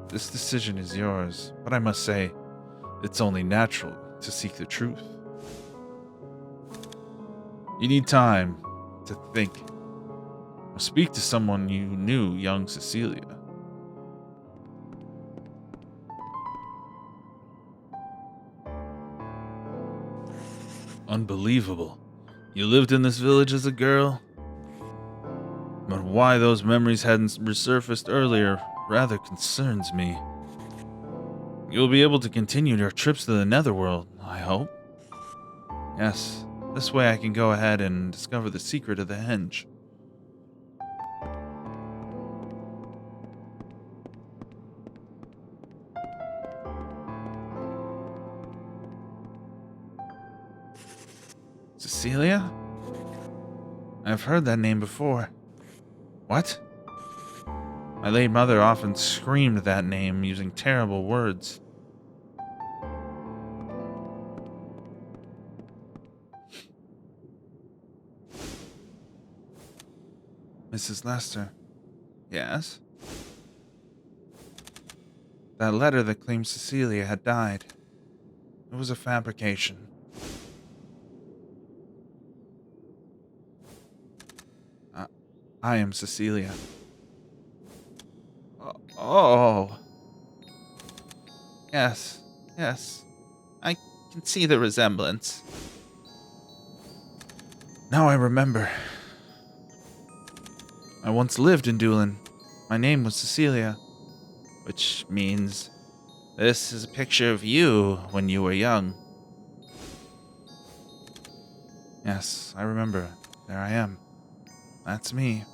This decision is yours, but I must say, it's only natural to seek the truth. You need time to think or speak to someone you knew, young Cecilia. Unbelievable. You lived in this village as a girl? But why those memories hadn't resurfaced earlier rather concerns me. You'll be able to continue your trips to the Netherworld, I hope. Yes, this way I can go ahead and discover the secret of the henge. Cecilia? I've heard that name before. What? My late mother often screamed that name using terrible words. Mrs. Lester. Yes? That letter that claimed Cecilia had died. It was a fabrication. I am Cecilia. Oh. Yes. I can see the resemblance. Now I remember. I once lived in Doolin. My name was Cecilia, which means this is a picture of you when you were young. Yes, I remember. There I am. That's me.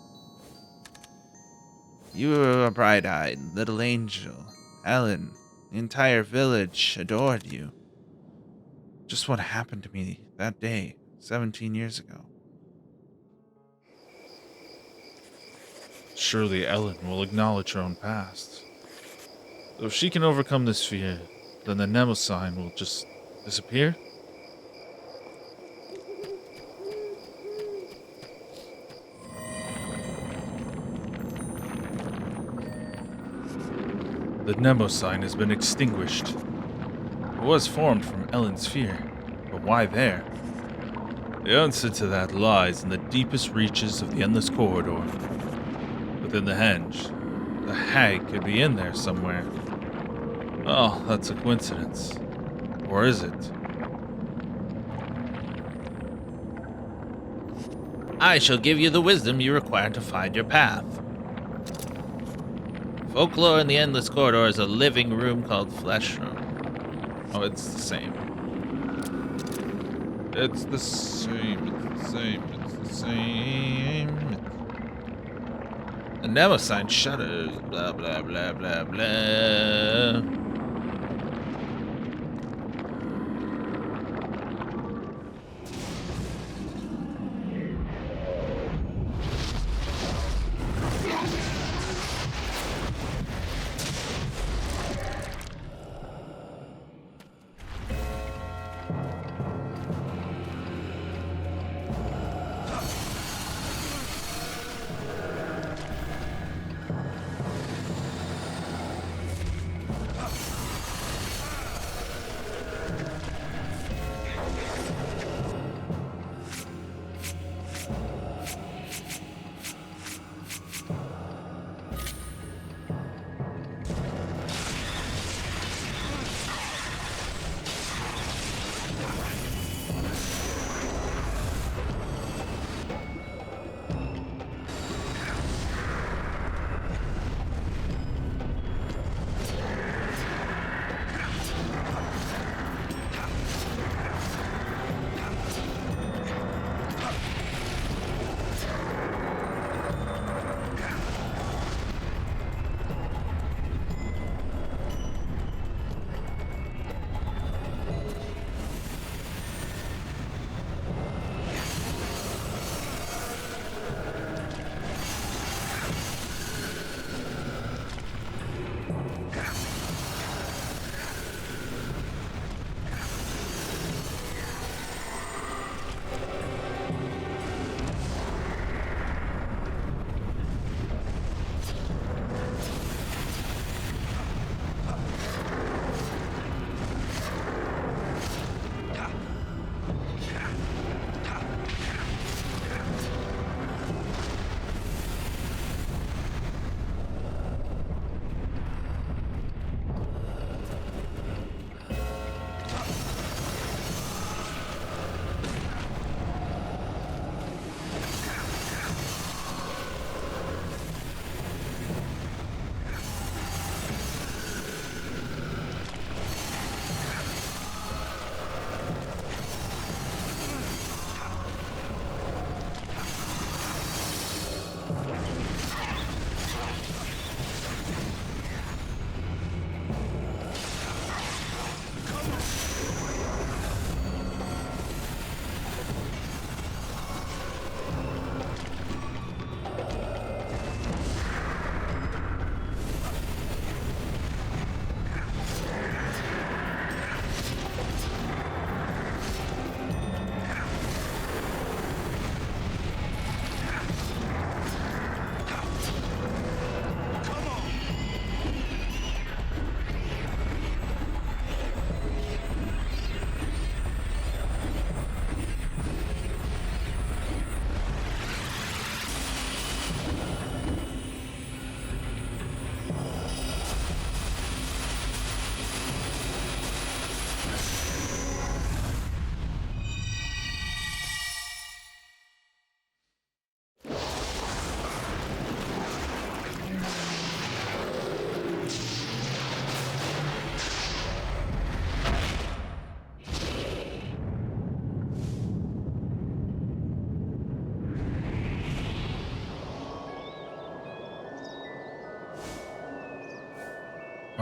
You were a bright-eyed little angel. Ellen, the entire village adored you. Just what happened to me that day, 17 years ago. Surely Ellen will acknowledge her own past. So if she can overcome this fear, then the Mnemosyne will just disappear? The Mnemosyne has been extinguished. It was formed from Ellen's fear, but why there? The answer to that lies in the deepest reaches of the Endless Corridor. Within the henge, the hag could be in there somewhere. Oh, that's a coincidence. Or is it? I shall give you the wisdom you require to find your path. Folklore in the Endless Corridor is a living room called Flesh Room. Oh, it's the same. It's the same. The Mnemosyne shudders. Blah, blah, blah, blah, blah.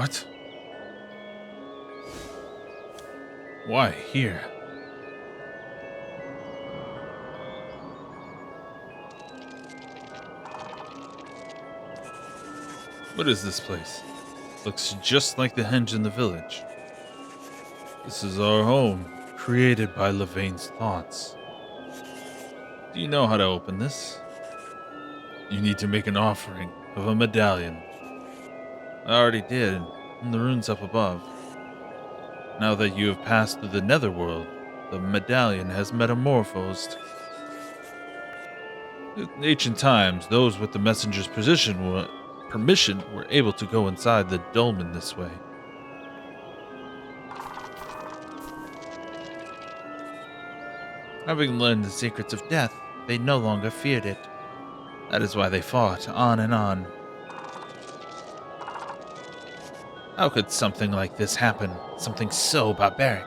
What? Why here? What is this place? Looks just like the henge in the village. This is our home, created by Levaine's thoughts. Do you know how to open this? You need to make an offering of a medallion. I already did, in the runes up above. Now that you have passed through the netherworld, the medallion has metamorphosed. In ancient times, those with the messenger's permission were able to go inside the dolmen this way. Having learned the secrets of death, they no longer feared it. That is why they fought on and on. How could something like this happen? Something so barbaric?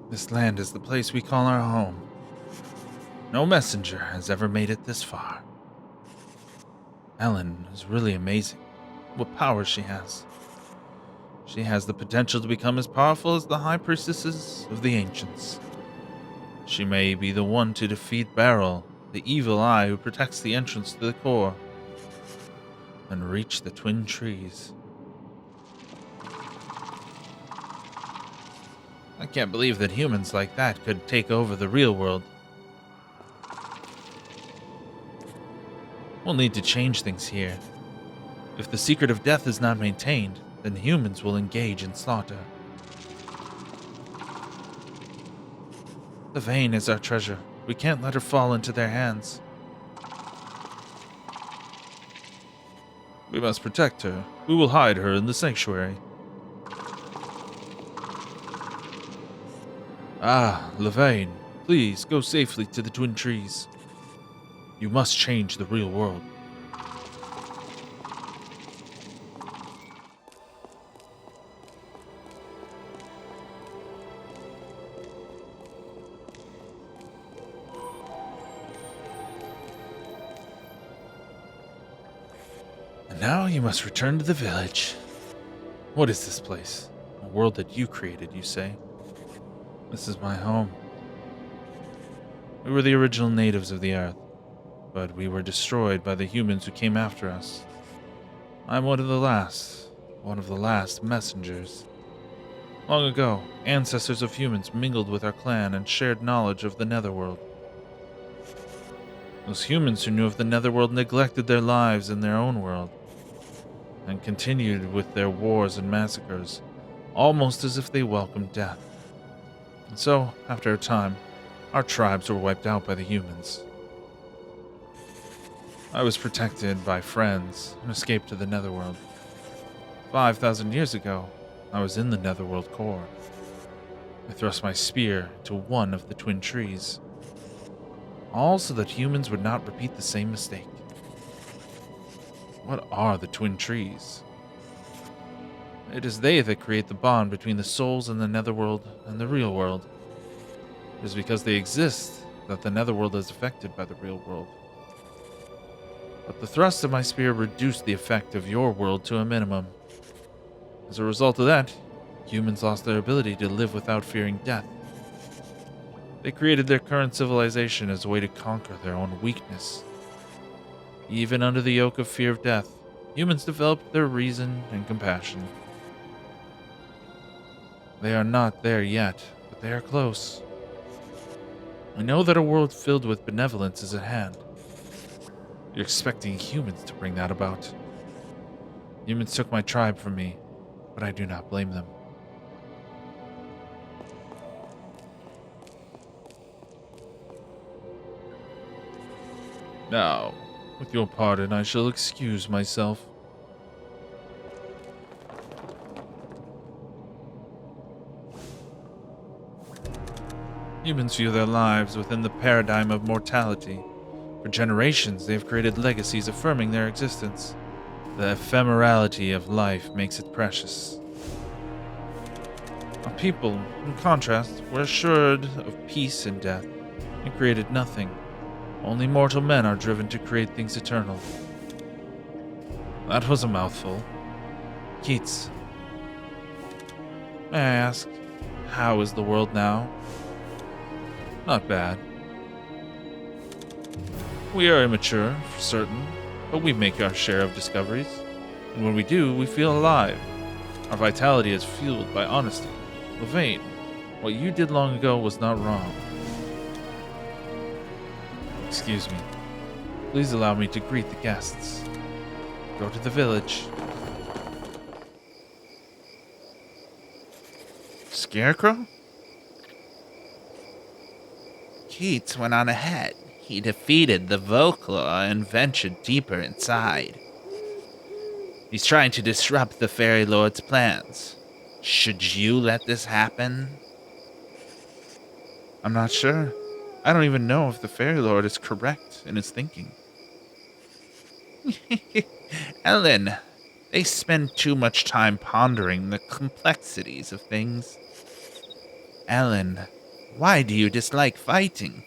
This land is the place we call our home. No messenger has ever made it this far. Ellen is really amazing. What power she has. She has the potential to become as powerful as the high priestesses of the ancients. She may be the one to defeat Beryl, the evil eye who protects the entrance to the core, and reach the twin trees. I can't believe that humans like that could take over the real world. We'll need to change things here. If the secret of death is not maintained, then humans will engage in slaughter. The vein is our treasure. We can't let her fall into their hands. We must protect her. We will hide her in the sanctuary. Ah, Levane, please go safely to the Twin Trees. You must change the real world. And now you must return to the village. What is this place? A world that you created, you say? This is my home. We were the original natives of the earth, but we were destroyed by the humans who came after us. I'm one of the last messengers. Long ago, ancestors of humans mingled with our clan and shared knowledge of the netherworld. Those humans who knew of the netherworld neglected their lives in their own world, and continued with their wars and massacres, almost as if they welcomed death. And so, after a time, our tribes were wiped out by the humans. I was protected by friends and escaped to the netherworld. 5,000 years ago, I was in the netherworld core. I thrust my spear into one of the twin trees, all so that humans would not repeat the same mistake. What are the twin trees? It is they that create the bond between the souls in the netherworld and the real world. It is because they exist that the netherworld is affected by the real world. But the thrust of my spear reduced the effect of your world to a minimum. As a result of that, humans lost their ability to live without fearing death. They created their current civilization as a way to conquer their own weakness. Even under the yoke of fear of death, humans developed their reason and compassion. They are not there yet, but they are close. I know that a world filled with benevolence is at hand. You're expecting humans to bring that about. Humans took my tribe from me, but I do not blame them. Now, with your pardon, I shall excuse myself.
Humans view their lives within the paradigm of mortality. For generations, they have created legacies affirming their existence. The ephemerality of life makes it precious. Our people, in contrast, were assured of peace in death and created nothing. Only mortal men are driven to create things eternal. That was a mouthful. Keats, may I ask, how is the world now? Not bad. We are immature, for certain, but we make our share of discoveries. And when we do, we feel alive. Our vitality is fueled by honesty. Levane, what you did long ago was not wrong. Excuse me. Please allow me to greet the guests. Go to the village.
Scarecrow? Keats went on ahead. He defeated the Folklore and ventured deeper inside. He's trying to disrupt the Fairy Lord's plans. Should you let this happen?
I'm not sure. I don't even know if the Fairy Lord is correct in his thinking.
Ellen, they spend too much time pondering the complexities of things. Ellen, why do you dislike fighting?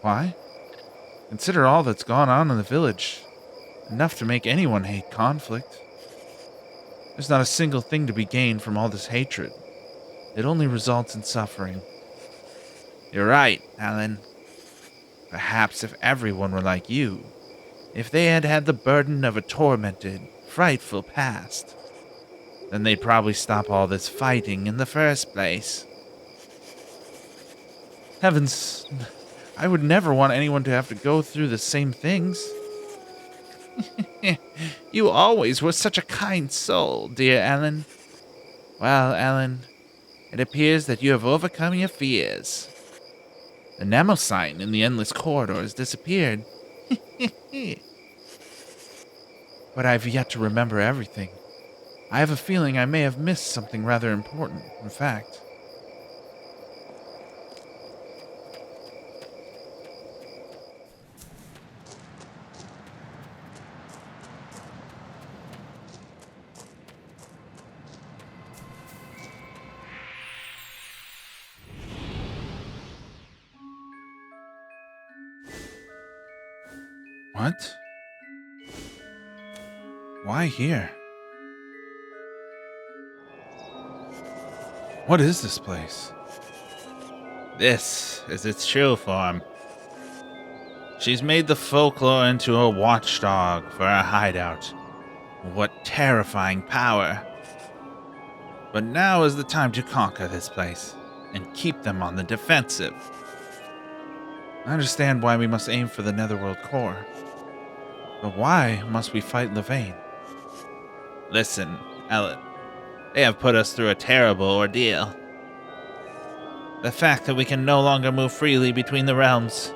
Why? Consider all that's gone on in the village. Enough to make anyone hate conflict. There's not a single thing to be gained from all this hatred. It only results in suffering.
You're right, Alan. Perhaps if everyone were like you, if they had had the burden of a tormented, frightful past, then they'd probably stop all this fighting in the first place.
Heavens, I would never want anyone to have to go through the same things.
You always were such a kind soul, dear Ellen. Well, Ellen, it appears that you have overcome your fears. The Nemosine in the Endless Corridor has disappeared.
But I've yet to remember everything. I have a feeling I may have missed something rather important, in fact. What? Why here? What is this place?
This is its true form. She's made the Folklore into a watchdog for her hideout. What terrifying power. But now is the time to conquer this place and keep them on the defensive.
I understand why we must aim for the Netherworld core. But why must we fight Levane?
Listen, Ellen. They have put us through a terrible ordeal. The fact that we can no longer move freely between the realms,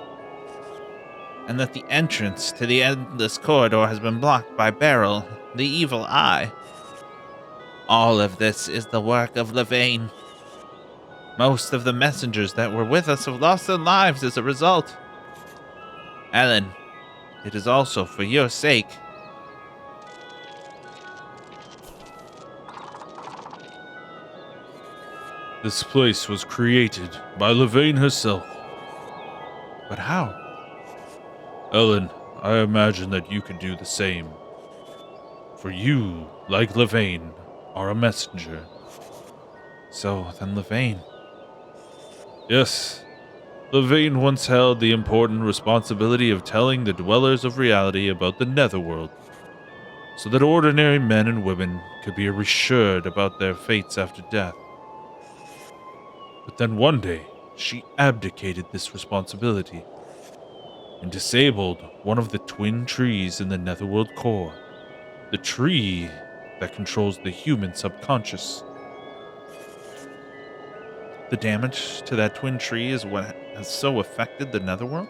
and that the entrance to the Endless Corridor has been blocked by Beryl, the Evil Eye. All of this is the work of Levane. Most of the messengers that were with us have lost their lives as a result. Ellen, it is also for your sake.
This place was created by Levane herself.
But how?
Ellen, I imagine that you can do the same. For you, like Levane, are a messenger.
So then Levane.
Yes, Levane once held the important responsibility of telling the dwellers of reality about the Netherworld, so that ordinary men and women could be reassured about their fates after death. But then one day, she abdicated this responsibility and disabled one of the twin trees in the Netherworld core, the tree that controls the human subconscious.
The damage to that twin tree is what has so affected the Netherworld?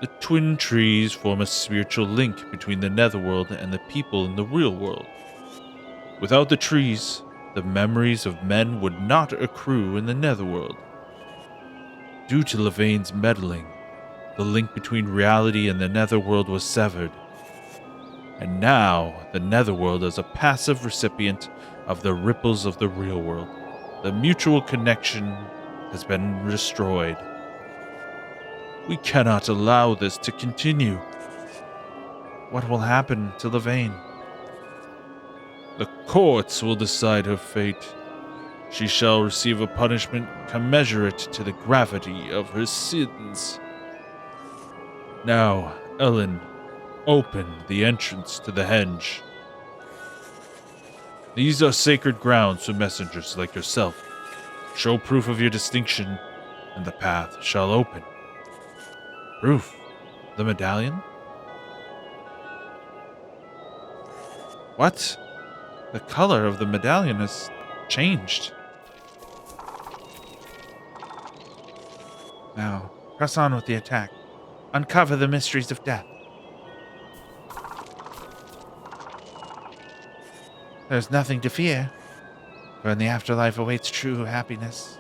The twin trees form a spiritual link between the Netherworld and the people in the real world. Without the trees, the memories of men would not accrue in the netherworld. Due to Levaine's meddling, the link between reality and the netherworld was severed. And now, the netherworld is a passive recipient of the ripples of the real world. The mutual connection has been destroyed. We cannot allow this to continue. What will happen to Levain? The courts will decide her fate. She shall receive a punishment commensurate to the gravity of her sins. Now, Ellen, open the entrance to the henge. These are sacred grounds for messengers like yourself. Show proof of your distinction, and the path shall open. Proof? The medallion? What? The color of the medallion has changed. Now, press on with the attack. Uncover the mysteries of death. There's nothing to fear, for in the afterlife awaits true happiness.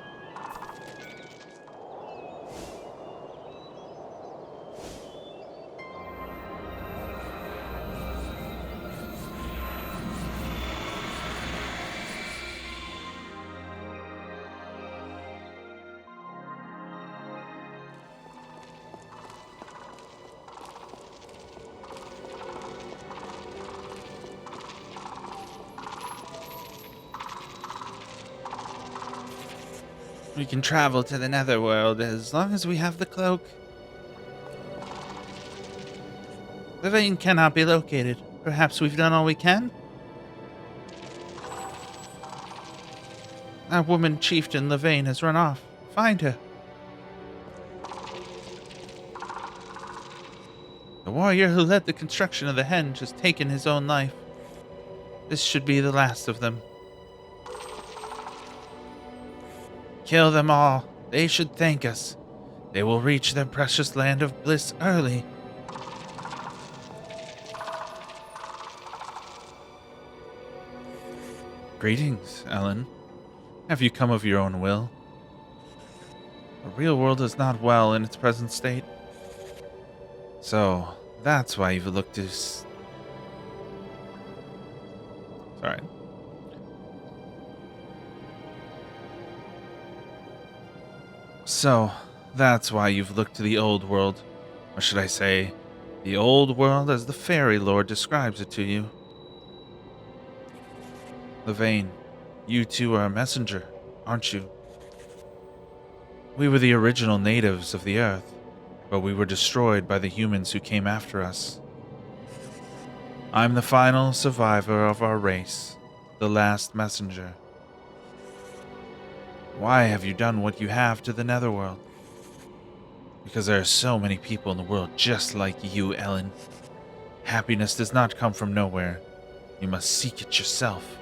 We can travel to the netherworld as long as we have the cloak. The vein cannot be located. Perhaps we've done all we can? That woman chieftain Levain has run off. Find her. The warrior who led the construction of the henge has taken his own life. This should be the last of them. Kill them all. They should thank us. They will reach their precious land of bliss early. Greetings, Ellen. Have you come of your own will? The real world is not well in its present state. So, that's why you've looked to... Sorry. So, that's why you've looked to the old world. Or should I say, the old world as the fairy lore describes it to you. Levain, you too are a messenger, aren't you? We were the original natives of the earth, but we were destroyed by the humans who came after us. I'm the final survivor of our race, the last messenger. Why have you done what you have to the netherworld? Because there are so many people in the world just like you, Ellen. Happiness does not come from nowhere. You must seek it yourself.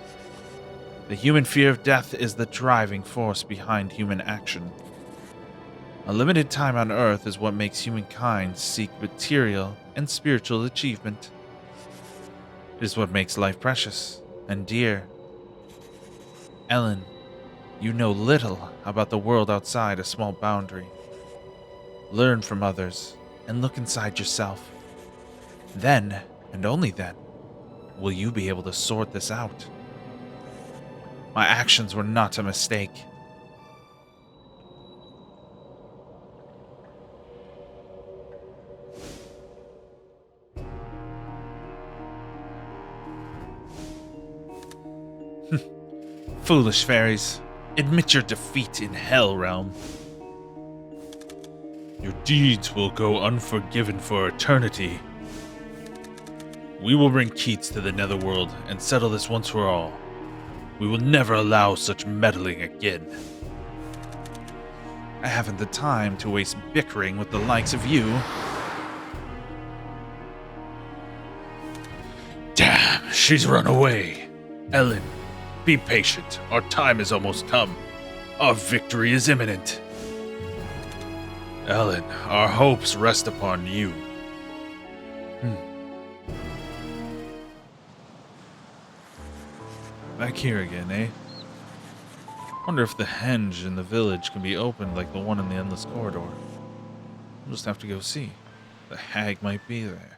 The human fear of death is the driving force behind human action. A limited time on Earth is what makes humankind seek material and spiritual achievement. It is what makes life precious and dear. Ellen, you know little about the world outside a small boundary. Learn from others and look inside yourself. Then, and only then, will you be able to sort this out. My actions were not a mistake. Foolish fairies. Admit your defeat in Hell Realm. Your deeds will go unforgiven for eternity. We will bring Keats to the netherworld and settle this once for all. We will never allow such meddling again. I haven't the time to waste bickering with the likes of you. Damn, she's run away. Ellen, be patient. Our time has almost come. Our victory is imminent. Ellen, our hopes rest upon you. Back here again, eh? Wonder if the henge in the village can be opened like the one in the Endless Corridor. We'll just have to go see. The hag might be there.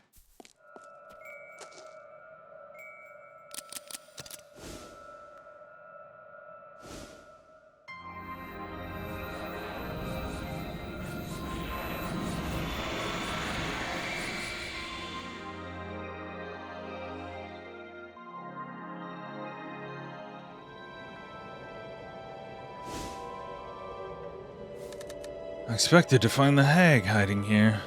I expected to find the hag hiding here.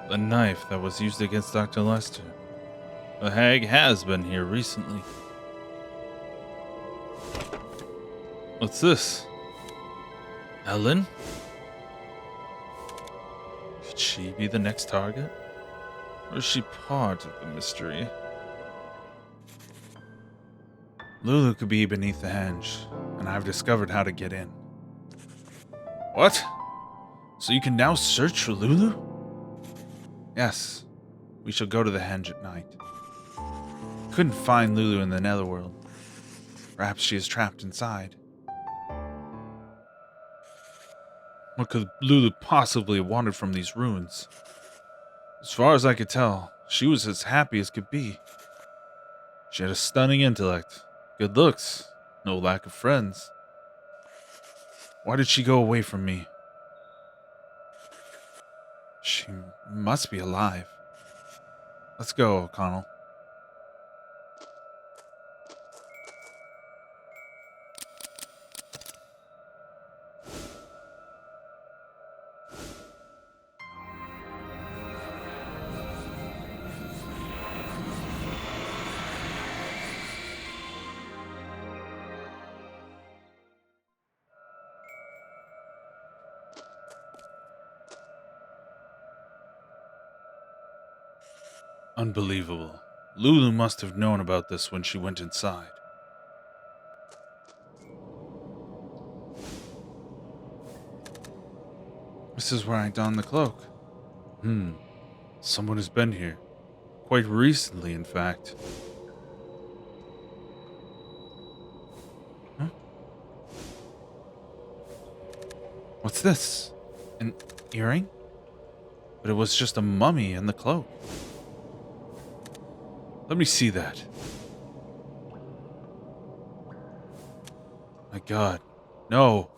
The knife that was used against Dr. Lester. The hag has been here recently. What's this? Ellen? Could she be the next target? Or is she part of the mystery? Lulu could be beneath the henge, and I've discovered how to get in. What? So you can now search for Lulu? Yes. We shall go to the henge at night. Couldn't find Lulu in the netherworld. Perhaps she is trapped inside. What could Lulu possibly have wanted from these ruins? As far as I could tell, she was as happy as could be. She had a stunning intellect, good looks, no lack of friends. Why did she go away from me? She must be alive. Let's go, O'Connell. Unbelievable. Lulu must have known about this when she went inside. This is where I donned the cloak. Someone has been here. Quite recently, in fact. Huh? What's this? An earring? But it was just a mummy in the cloak. Let me see that. My God. No.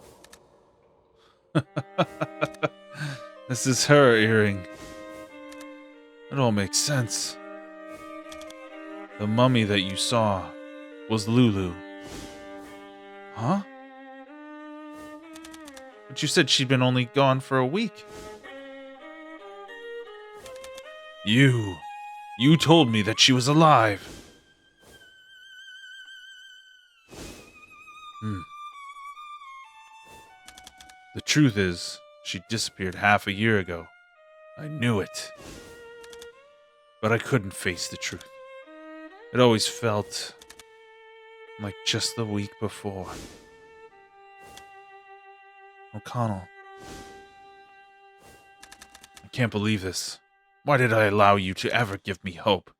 This is her earring. It all makes sense. The mummy that you saw was Lulu. Huh? But you said she'd been only gone for a week. You told me that she was alive. The truth is, she disappeared half a year ago. I knew it. But I couldn't face the truth. It always felt like just the week before. O'Connell. I can't believe this. Why did I allow you to ever give me hope?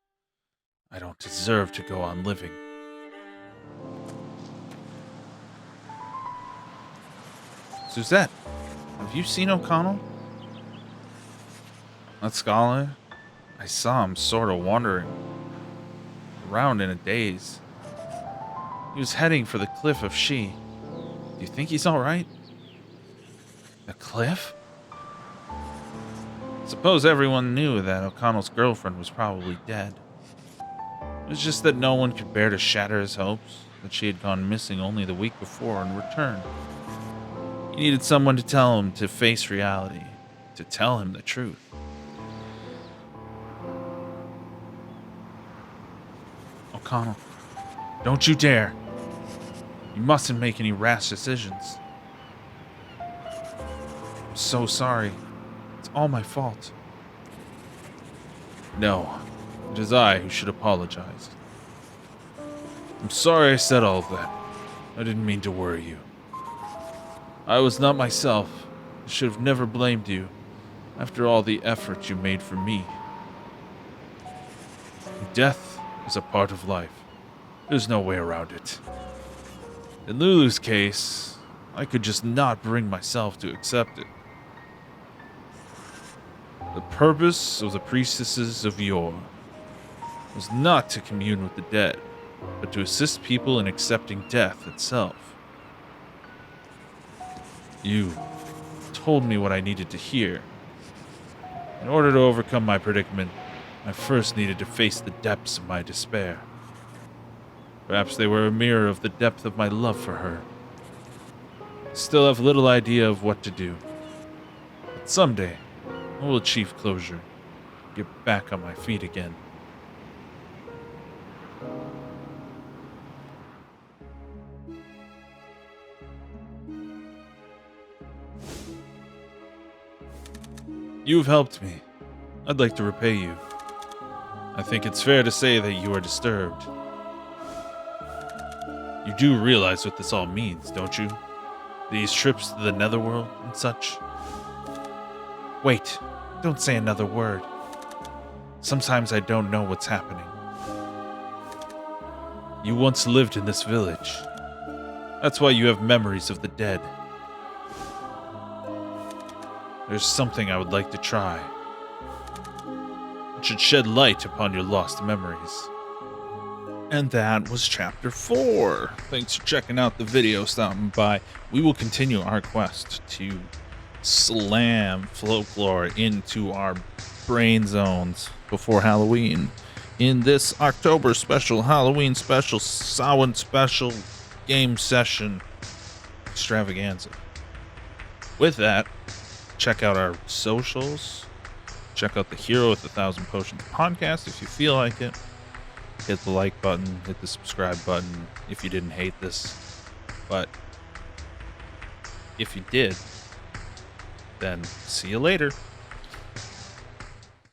I don't deserve to go on living. Suzette, have you seen O'Connell? That scholar? I saw him sort of wandering around in a daze. He was heading for the cliff of She. Do you think he's alright? The cliff? Suppose everyone knew that O'Connell's girlfriend was probably dead. It was just that no one could bear to shatter his hopes that she had gone missing only the week before and returned. He needed someone to tell him to face reality, to tell him the truth. O'Connell, don't you dare. You mustn't make any rash decisions. I'm so sorry. It's all my fault. No, it is I who should apologize. I'm sorry I said all of that. I didn't mean to worry you. I was not myself. I should have never blamed you after all the effort you made for me. I'm Death is a part of life. There's no way around it. In Lulu's case, I could just not bring myself to accept it. The purpose of the priestesses of yore was not to commune with the dead, but to assist people in accepting death itself. You told me what I needed to hear. In order to overcome my predicament, I first needed to face the depths of my despair. Perhaps they were a mirror of the depth of my love for her. I still have little idea of what to do. But someday, I will achieve closure, get back on my feet again. You've helped me. I'd like to repay you. I think it's fair to say that you are disturbed. You do realize what this all means, don't you? These trips to the netherworld and such?
Wait, don't say another word. Sometimes I don't know what's happening.
You once lived in this village. That's why you have memories of the dead. There's something I would like to try. It should shed light upon your lost memories.
And that was chapter 4. Thanks for checking out the video, stopping by. We will continue our quest to slam Folklore into our brain zones before Halloween in this October special, Halloween special, Samhaim special game session extravaganza. With that, check out our socials. Check out the Hero with 1,000 Potions podcast if you feel like it. Hit the like button, hit the subscribe button if you didn't hate this. But if you did, then see you later.